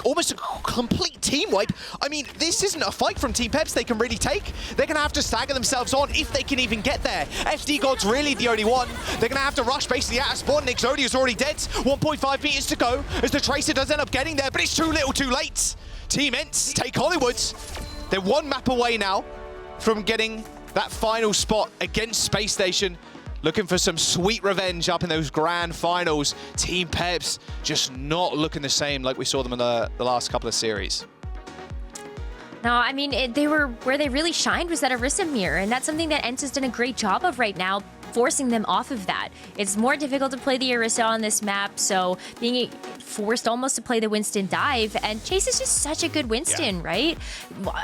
Almost a complete team wipe. I mean, this isn't a fight from Team PEPS they can really take. They're going to have to stagger themselves on if they can even get there. FD God's really the only one. They're going to have to rush basically out of spawn, and Exodio's already dead. 1.5 meters to go as the Tracer does end up getting there, but it's too little too late. Team ENCE take Hollywood. They're one map away now from getting that final spot against Space Station. Looking for some sweet revenge up in those grand finals. Team PEPS just not looking the same like we saw them in the last couple of series. No, I mean, where they really shined was that Orisa mirror, and that's something that ENCE has done a great job of right now, forcing them off of that. It's more difficult to play the Orisa on this map, so being forced almost to play the Winston dive, and Chase is just such a good Winston, right?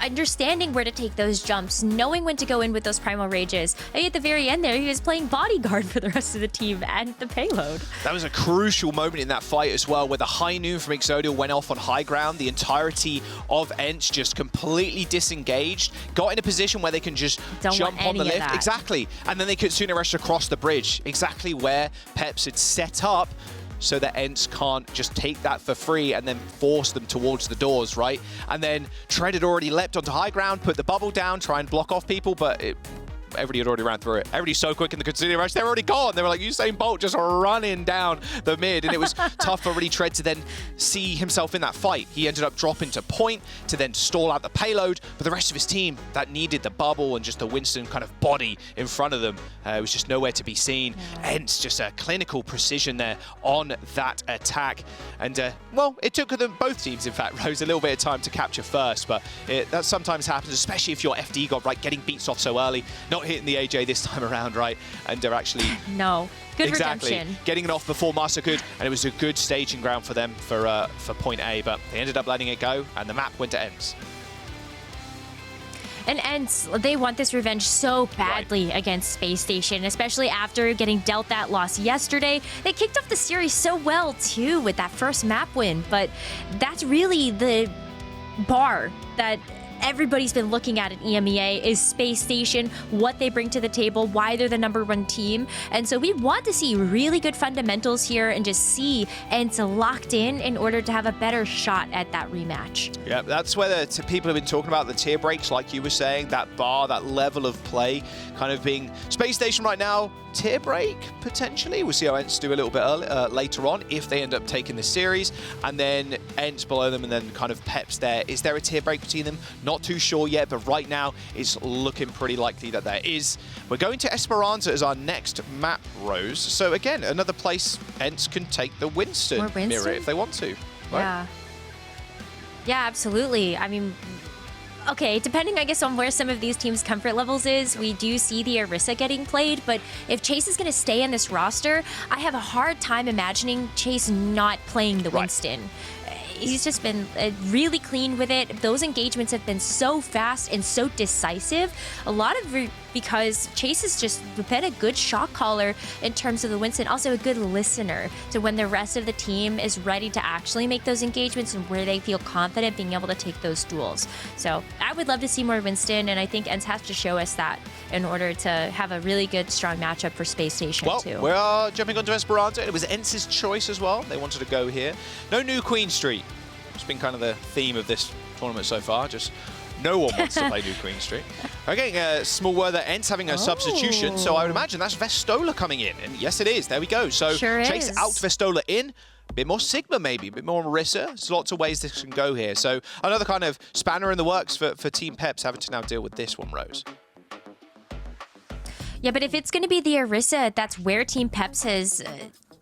Understanding where to take those jumps, knowing when to go in with those Primal Rages. And at the very end there, he was playing bodyguard for the rest of the team and the payload. That was a crucial moment in that fight as well, where the high noon from Exodio went off on high ground. The entirety of ENCE just completely disengaged, got in a position where they can just jump on the lift. Exactly. And then they could sooner rush across the bridge, exactly where PEPS had set up, so that ENCE can't just take that for free and then force them towards the doors, right? And then Tread had already leapt onto high ground, put the bubble down, try and block off people, but everybody had already ran through it. Everybody's so quick in the Kitsune Rush, they're already gone. They were like Usain Bolt just running down the mid, and it was tough for really Tread to then see himself in that fight. He ended up dropping to point to then stall out the payload, but the rest of his team that needed the bubble and just the Winston kind of body in front of them, it was just nowhere to be seen. ENCE just a clinical precision there on that attack. And, well, it took them, both teams, in fact, Rose, a little bit of time to capture first, but that sometimes happens, especially if you're FD God, right, getting beats off so early. Not hitting the AJ this time around, right? And they're actually... No. Good redemption. Getting it off before Master could, and it was a good staging ground for them for point A, but they ended up letting it go, and the map went to ENCE. And ENCE, they want this revenge so badly against Space Station, especially after getting dealt that loss yesterday. They kicked off the series so well, too, with that first map win. But that's really the bar that everybody's been looking at EMEA is Space Station, what they bring to the table, why they're the #1 team. And so we want to see really good fundamentals here and just see ENCE locked in order to have a better shot at that rematch. Yeah, that's where people have been talking about the tier breaks, like you were saying, that bar, that level of play kind of being Space Station right now. Tier break, potentially. We'll see how ENCE do a little bit later on if they end up taking the series. And then ENCE below them and then kind of PEPS there. Is there a tier break between them? Not too sure yet, but right now it's looking pretty likely that there is. We're going to Esperanza as our next map, Rose. So again, another place ENCE can take the Winston mirror if they want to. Right? Yeah. Yeah, absolutely. I mean, okay, depending, I guess, on where some of these teams' comfort levels is, we do see the Orisa getting played, but if Chase is going to stay in this roster, I have a hard time imagining Chase not playing the Winston. He's just been really clean with it. Those engagements have been so fast and so decisive. A lot of because Chase has just been a good shot caller in terms of the Winston, also a good listener to when the rest of the team is ready to actually make those engagements and where they feel confident being able to take those duels. So I would love to see more Winston, and I think ENCE has to show us that in order to have a really good, strong matchup for Space Station too. We are jumping onto Esperanza. It was ENCE's choice as well. They wanted to go here. No new Queen Street. It's been kind of the theme of this tournament so far. Just no one wants to play New Queen Street. I'm getting a small word that ENCE having a substitution, so I would imagine that's Vestola coming in. And yes, it is. There we go. So Chase out, Vestola in. A bit more Sigma maybe, a bit more Orisa. There's lots of ways this can go here. So another kind of spanner in the works for Team PEPS having to now deal with this one, Rose. Yeah, but if it's going to be the Orisa, that's where Team PEPS has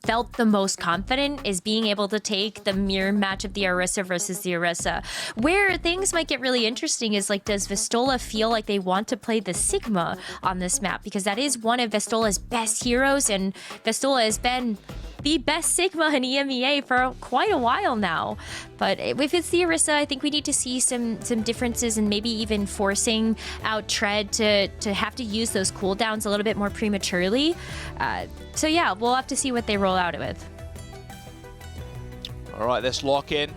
felt the most confident, is being able to take the mirror match of the Orisa versus the Orisa. Where things might get really interesting is, like, does Vestola feel like they want to play the Sigma on this map? Because that is one of Vestola's best heroes, and Vestola has been the best Sigma in EMEA for quite a while now. But if it's the Orisa, I think we need to see some differences and maybe even forcing out Tread to have to use those cooldowns a little bit more prematurely. So yeah, we'll have to see what they roll out with. All right, let's lock in.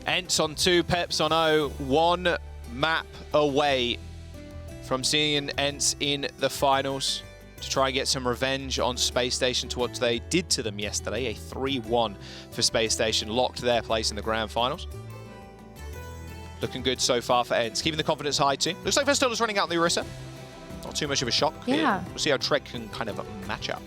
ENCE on 2, PEPS on 0. 1 map away from seeing ENCE in the finals to try and get some revenge on Space Station to what they did to them yesterday. A 3-1 for Space Station, locked their place in the grand finals. Looking good so far for ENCE. Keeping the confidence high too. Looks like Vestola's running out the Orisa. Not too much of a shock here. We'll see how Trek can kind of match up.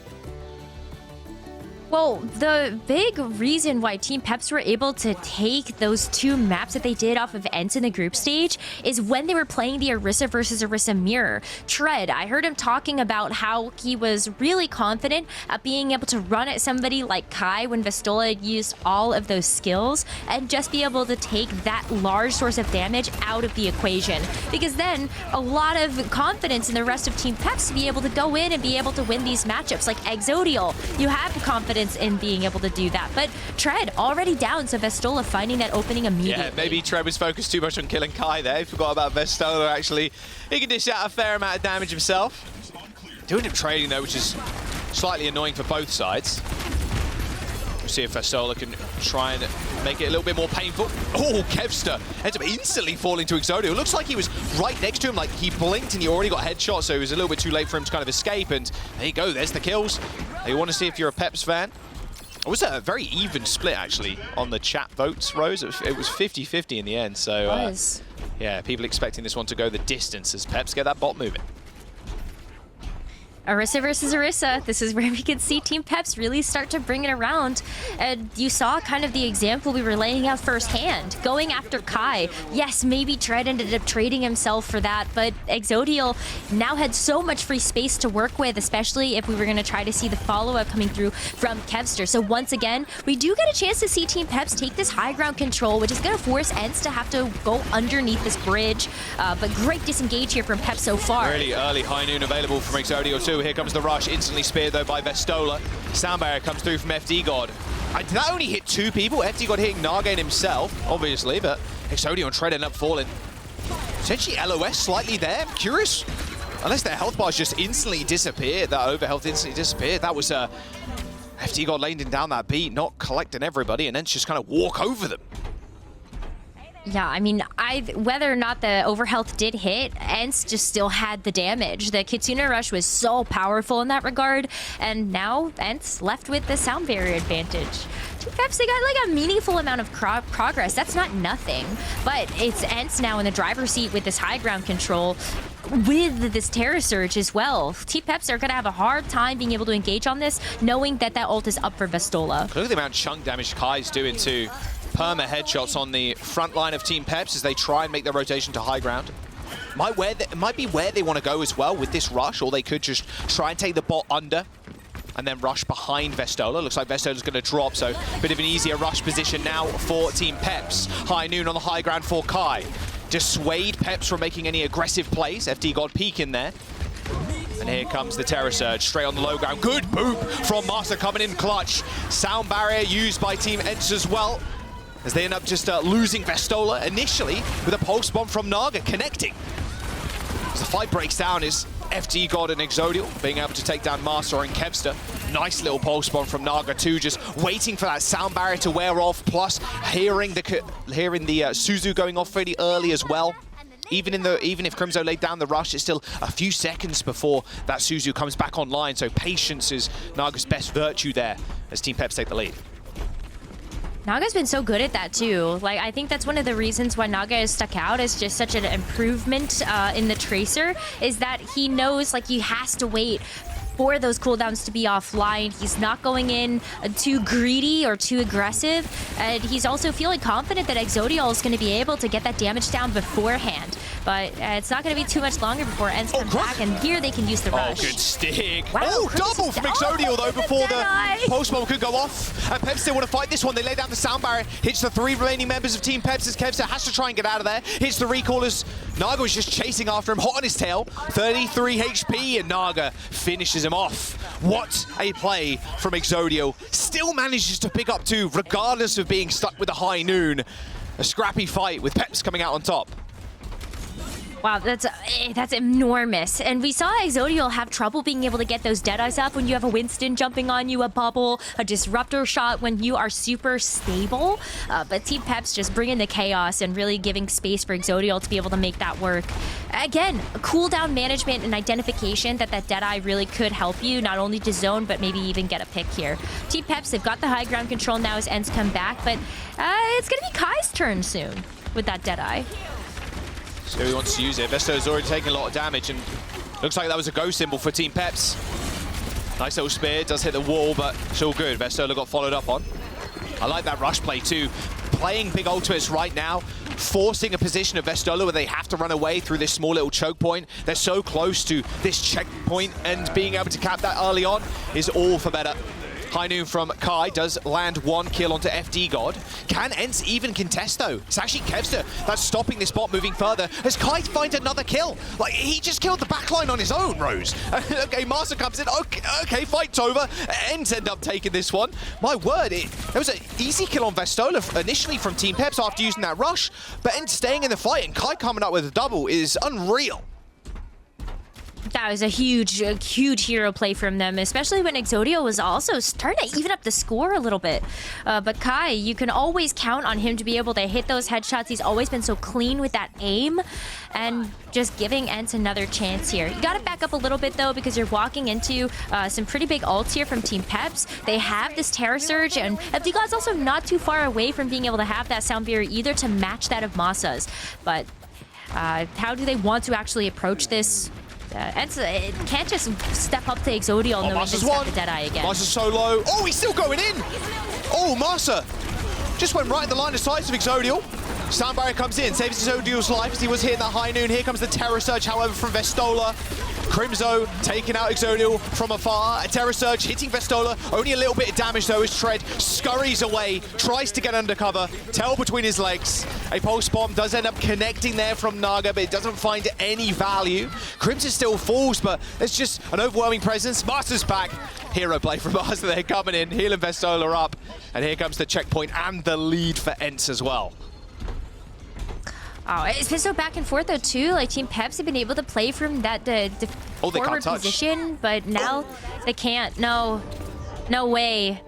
Well, the big reason why Team PEPS were able to take those 2 maps that they did off of ENCE in the group stage is when they were playing the Orisa versus Orisa mirror. Tread, I heard him talking about how he was really confident at being able to run at somebody like Kai when Vestola had used all of those skills and just be able to take that large source of damage out of the equation. Because then a lot of confidence in the rest of Team PEPS to be able to go in and be able to win these matchups. Like Exodial, you have confidence in being able to do that. But Tread already down, so Vestola finding that opening immediately. Yeah, maybe Tread was focused too much on killing Kai there. He forgot about Vestola, actually. He can dish out a fair amount of damage himself. Doing him trading, though, which is slightly annoying for both sides. We'll see if Vestola can try and make it a little bit more painful. Oh, Kevster ends up instantly falling to Exodio. It looks like he was right next to him, like he blinked and he already got headshot, so it was a little bit too late for him to kind of escape, and there you go, there's the kills. You want to see if you're a PEPS fan. It was a very even split, actually, on the chat votes, Rose. It was 50-50 in the end, so yeah, people expecting this one to go the distance as PEPS get that bot moving. Orisa versus Orisa. This is where we could see Team PEPS really start to bring it around. And you saw kind of the example we were laying out firsthand. Going after Kai. Yes, maybe Tread ended up trading himself for that, but Exodial now had so much free space to work with, especially if we were going to try to see the follow-up coming through from Kevster. So once again, we do get a chance to see Team PEPS take this high ground control, which is going to force ENCE to have to go underneath this bridge. But great disengage here from PEPS so far. Really early high noon available from Exodial too. Here comes the rush, instantly speared though by Vestola. Sound barrier comes through from FD God. That only hit 2 people. FD God hitting Nargain himself, obviously, but Exodial and Tread end up falling. Potentially LOS slightly there. I'm curious. Unless their health bars just instantly disappeared, that overhealth instantly disappeared. That was FD got laying down that beat, not collecting everybody, and then just kind of walk over them. Yeah, I mean, whether or not the overhealth did hit, ENCE just still had the damage. The Kitsune Rush was so powerful in that regard, and now ENCE left with the sound barrier advantage. Team PEPS, they got like a meaningful amount of progress. That's not nothing, but it's ENCE now in the driver's seat with this high ground control, with this Terror Surge as well. Team PEPS are going to have a hard time being able to engage on this, knowing that that ult is up for Vestola. Look at the amount of chunk damage Kai's doing too. Perma headshots on the front line of Team PEPS as they try and make their rotation to high ground. Might be where they want to go as well with this rush, or they could just try and take the bot under and then rush behind Vestola. Looks like Vestola's going to drop, so a bit of an easier rush position now for Team PEPS. High noon on the high ground for Kai. Dissuade PEPS from making any aggressive plays. FD God peek in there. And here comes the Terror Surge, straight on the low ground. Good boop from Master coming in clutch. Sound barrier used by Team ENCE as well, as they end up just losing Vestola initially with a pulse bomb from Naga connecting. As the fight breaks down is FD God and Exodial being able to take down Master and Kevster. Nice little pulse bomb from Naga too, just waiting for that sound barrier to wear off, plus hearing the Suzu going off pretty early as well. Even if Crimzo laid down the rush, it's still a few seconds before that Suzu comes back online, so patience is Naga's best virtue there as Team PEPS take the lead. Naga's been so good at that too. Like, I think that's one of the reasons why Naga is stuck out as just such an improvement in the Tracer, is that he knows like he has to wait for those cooldowns to be offline. He's not going in too greedy or too aggressive, and he's also feeling confident that Exodial is going to be able to get that damage down beforehand. But it's not going to be too much longer before ENCE come back, and here they can use the rush. Oh, good stick. Wow, oh, double from Exodial though before the pulse bomb could go off. And PEPS still want to fight this one. They lay down the sound barrier, hits the 3 remaining members of Team PEPS as Kevster has to try and get out of there. Hits the recallers. Naga was just chasing after him, hot on his tail. 33 HP, and Naga finishes him off. What a play from Exodial. Still manages to pick up 2, regardless of being stuck with a high noon. A scrappy fight with PEPS coming out on top. Wow, that's enormous. And we saw Exodial have trouble being able to get those Deadeyes up when you have a Winston jumping on you, a bubble, a disruptor shot when you are super stable. But Team PEPS just bringing the chaos and really giving space for Exodial to be able to make that work. Again, cooldown management and identification that Deadeye really could help you, not only to zone, but maybe even get a pick here. Team PEPS, they've got the high ground control now as ENCE come back, but it's going to be Kai's turn soon with that Deadeye. So he wants to use it. Vestola's already taken a lot of damage, and looks like that was a go symbol for Team PEPS. Nice little spear, does hit the wall, but it's all good. Vestola got followed up on. I like that rush play too. Playing big ultimates right now, forcing a position of Vestola where they have to run away through this small little choke point. They're so close to this checkpoint, and being able to cap that early on is all for better. High noon from Kai does land 1 kill onto FD God. Can ENCE even contest though? It's actually Kevster that's stopping this bot moving further as Kai finds another kill. Like, he just killed the backline on his own, Rose. Okay, Master comes in. Okay, fight's over. ENCE end up taking this one. My word, there was an easy kill on Vestola initially from Team PEPS after using that rush, but ENCE staying in the fight and Kai coming up with a double is unreal. That was a huge hero play from them, especially when Exodial was also starting to even up the score a little bit. But Kai, you can always count on him to be able to hit those headshots. He's always been so clean with that aim, and just giving ENCE another chance here. You gotta back up a little bit though, because you're walking into some pretty big ults here from Team PEPS. They have this Terror Surge, and FD God's also not too far away from being able to have that sound barrier either to match that of Masa's. But how do they want to actually approach this? ENCE can't just step up to Exodial and Master's just got the Deadeye again. Master's so low. Oh, he's still going in. Oh, Master just went right in the line of sight of Exodial. Sound barrier comes in, saves Exodial's life as he was hitting that high noon. Here comes the Terror Surge, however, from Vestola. Crimzo taking out Exodial from afar. A Terror Surge hitting Vestola. Only a little bit of damage though as Tread scurries away, tries to get undercover. Tail between his legs. A pulse bomb does end up connecting there from Naga, but it doesn't find any value. Crimson still falls, but it's just an overwhelming presence. Master's back. Hero play from Master. They're coming in, healing Vestola up. And here comes the checkpoint and the lead for ENCE as well. Oh, it's been so back and forth though too. Like Team PEPS have been able to play from that forward position, but now they can't. No way.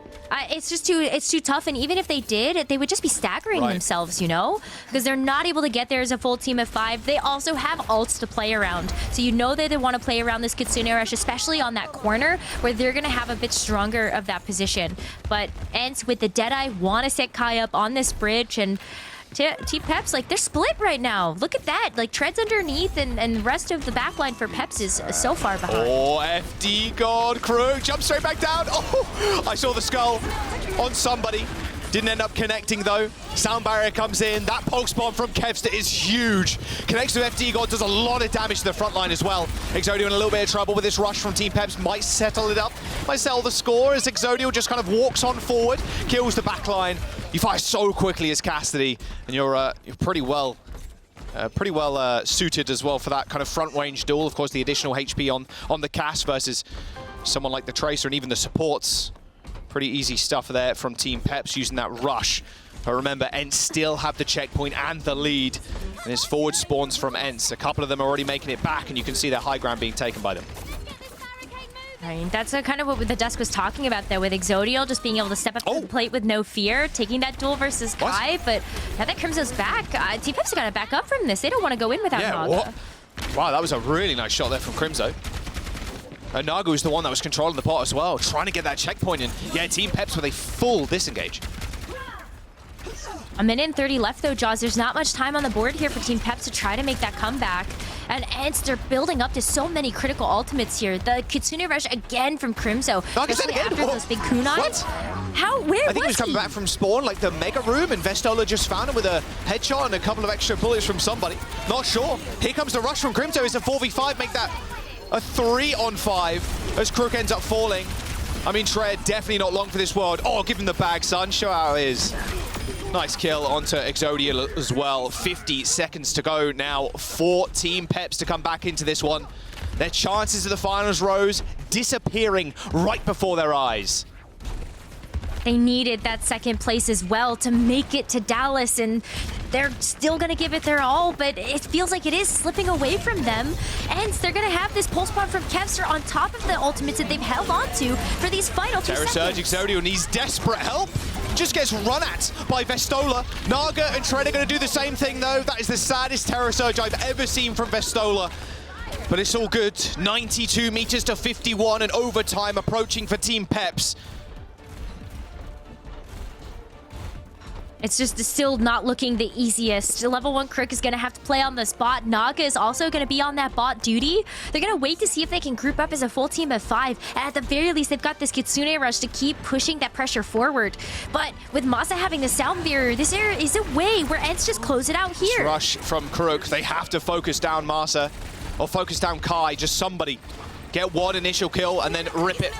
It's just too tough. And even if they did, they would just be staggering themselves, you know, because they're not able to get there as a full team of 5. They also have ults to play around, so you know that they want to play around this Kitsune Rush, especially on that corner where they're gonna have a bit stronger of that position. But ENCE with the Deadeye want to set Kai up on this bridge, and Team PEPS, like, they're split right now. Look at that. Like, Tread's underneath, and the rest of the backline for PEPS is so far behind. Oh, FD God, Krug jumps straight back down. Oh, I saw the skull on somebody. Didn't end up connecting, though. Sound barrier comes in. That pulse bomb from Kevster is huge. Connects to FD God, does a lot of damage to the front line as well. Exodio in a little bit of trouble with this rush from Team PEPS. Might settle it up. Might settle the score as Exodio just kind of walks on forward, kills the back line. You fire so quickly as Cassidy, and you're pretty well suited as well for that kind of front range duel. Of course, the additional HP on the Cass versus someone like the Tracer and even the supports. Pretty easy stuff there from Team PEPS using that rush. But remember, ENCE still have the checkpoint and the lead. And his forward spawns from ENCE. A couple of them are already making it back, and you can see their high ground being taken by them. I mean, that's kind of what the Dusk was talking about there, with Exodio just being able to step up to the plate with no fear, taking that duel versus Kai. But now that Crimso's back, Team PEPS got to back up from this. They don't want to go in without Naga. Wow, that was a really nice shot there from Crimso. Naga was the one that was controlling the pot as well, trying to get that checkpoint in. Yeah, Team PEPS with a full disengage. A minute and 30 left though, Jaws. There's not much time on the board here for Team PEPS to try to make that comeback. And ENCE, they're building up to so many critical ultimates here. The Kitsune Rush again from Crimso. Especially after those big kunais. What? How? Where was I think he was coming back from spawn, like the mega room, and Vestola just found him with a headshot and a couple of extra bullets from somebody. Not sure. Here comes the rush from Crimso. It's a 4v5. Make that a 3-on-5 as Crook ends up falling. I mean, Tread, definitely not long for this world. Oh, give him the bag, son. Show how it is. Nice kill onto Exodia as well. 50 seconds to go now for Team PEPS to come back into this one. Their chances of the finals rose disappearing right before their eyes. They needed that second place as well to make it to Dallas, and they're still going to give it their all, but it feels like it is slipping away from them. And they're going to have this pulse bomb from Kevster on top of the ultimates that they've held on to for these final 2 seconds. Terra Surge, Exodio needs desperate help. Just gets run at by Vestola. Naga and Tread are going to do the same thing, though. That is the saddest Terra Surge I've ever seen from Vestola. But it's all good. 92 meters to 51 and overtime approaching for Team PEPS. It's just still not looking the easiest. Level 1 Crook is going to have to play on the spot. Naga is also going to be on that bot duty. They're going to wait to see if they can group up as a full team of 5. And at the very least, they've got this Kitsune Rush to keep pushing that pressure forward. But with Masa having the sound barrier, this area is a way where ENCE just close it out here. Rush from Crook. They have to focus down Masa or focus down Kai. Just somebody. Get one initial kill and then rip it.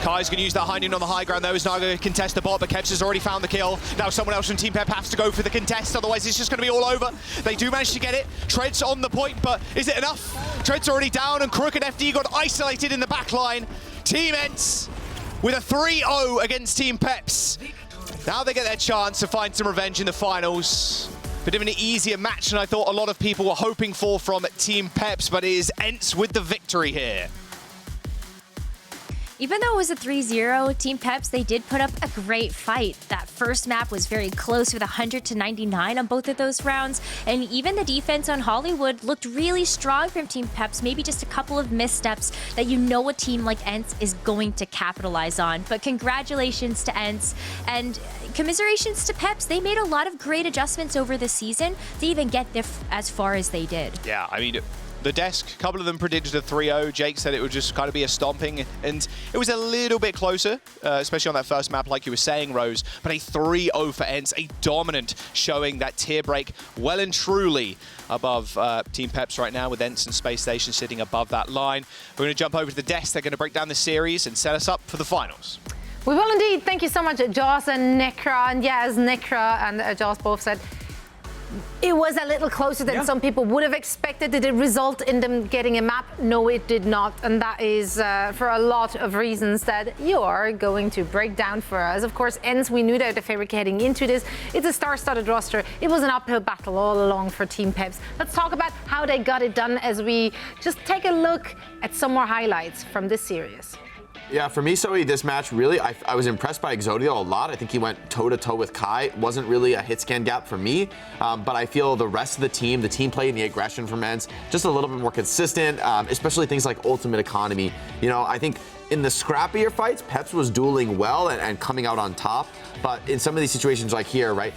Kai's going to use that high noon on the high ground though, as Naga contest the bot, but Kevs has already found the kill. Now someone else from Team PEP has to go for the contest, otherwise it's just going to be all over. They do manage to get it. Tread's on the point, but is it enough? Tread's already down, and Crook and FD got isolated in the back line. Team ENCE with a 3-0 against Team PEPS. Now they get their chance to find some revenge in the finals. Bit of an easier match than I thought a lot of people were hoping for from Team PEPS, but it is ENCE with the victory here. Even though it was a 3-0, Team PEPS, they did put up a great fight. That first map was very close with 100-99 on both of those rounds. And even the defense on Hollywood looked really strong from Team PEPS. Maybe just a couple of missteps that you know a team like ENCE is going to capitalize on. But congratulations to ENCE. And commiserations to PEPS. They made a lot of great adjustments over the season to even get as far as they did. Yeah, I mean, the desk, a couple of them predicted a 3-0. Jake said it would just kind of be a stomping, and it was a little bit closer, especially on that first map, like you were saying, Rose. But a 3-0 for ENCE, a dominant showing that tier break well and truly above Team PEPS right now, with ENCE and Space Station sitting above that line. We're going to jump over to the desk. They're going to break down the series and set us up for the finals. We will indeed. Thank you so much, Joss and Necra. And yeah, as Necra and Joss both said, It was a little closer than some people would have expected. Did it result in them getting a map? No, it did not. And that is for a lot of reasons that you are going to break down for us. Of course, ENCE, we knew they were the favorite heading into this. It's a star-studded roster. It was an uphill battle all along for Team PEPS. Let's talk about how they got it done as we just take a look at some more highlights from this series. Yeah, for me, Zoe, this match really, I was impressed by Exodio a lot. I think he went toe-to-toe with Kai. Wasn't really a hit scan gap for me, but I feel the rest of the team play and the aggression from ENCE, just a little bit more consistent, especially things like ultimate economy. You know, I think in the scrappier fights, PEPS was dueling well and coming out on top, but in some of these situations like here, right,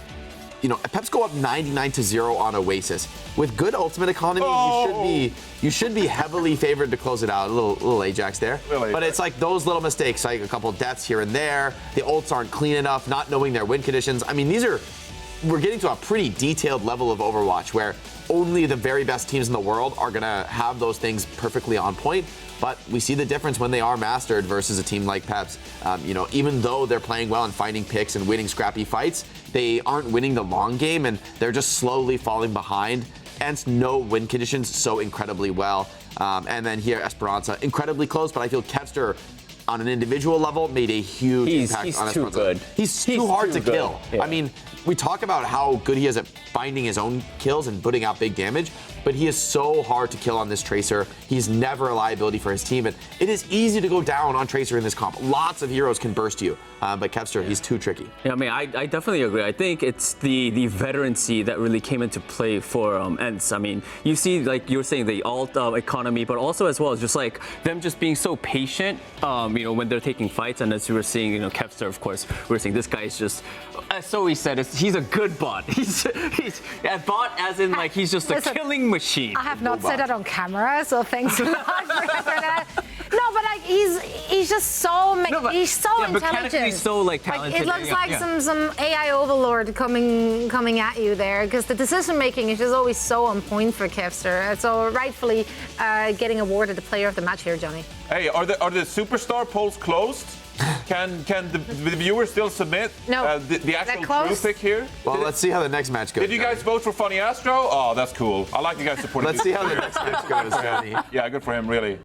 you know, PEPS go up 99-0 on OWCS. With good ultimate economy, you should be heavily favored to close it out. A little Ajax there. But it's like those little mistakes, like a couple deaths here and there. The ults aren't clean enough, not knowing their win conditions. I mean, we're getting to a pretty detailed level of Overwatch where only the very best teams in the world are gonna have those things perfectly on point. But we see the difference when they are mastered versus a team like PEPS. You know, even though they're playing well and finding picks and winning scrappy fights, they aren't winning the long game and they're just slowly falling behind. ENCE know win conditions so incredibly well. And then here, Esperanza, incredibly close, but I feel Kevster, on an individual level, made a huge impact on Esperanza. Good. He's too hard to kill. Yeah. I mean, we talk about how good he is at finding his own kills and putting out big damage, but he is so hard to kill on this Tracer. He's never a liability for his team, and it is easy to go down on Tracer in this comp. Lots of heroes can burst you, but Kevster, he's too tricky. Yeah, I mean, I definitely agree. I think it's the veterancy that really came into play for ENCE. I mean, you see, like you were saying, the ult economy, but also as well, just like them just being so patient, you know, when they're taking fights. And as you were seeing, you know, Kevster, of course, we were saying this guy is just, as Zoe said, he's a good bot. He's a bot as in like he's just a killing machine. I have not said that on camera, so thanks a lot for that. No, but like he's just so he's so intelligent. So like talented. Like, it looks like some AI overlord coming at you there, because the decision making is just always so on point for Kevster. So rightfully getting awarded the player of the match here, Johnny. Hey, are the superstar polls closed? Can the viewers still submit the actual true pick here? Well, let's see how the next match goes. Did you guys vote for Funny Astro? Oh, that's cool. I like you guys supporting. Let's see how the next match goes, Johnny. Yeah, good for him, really.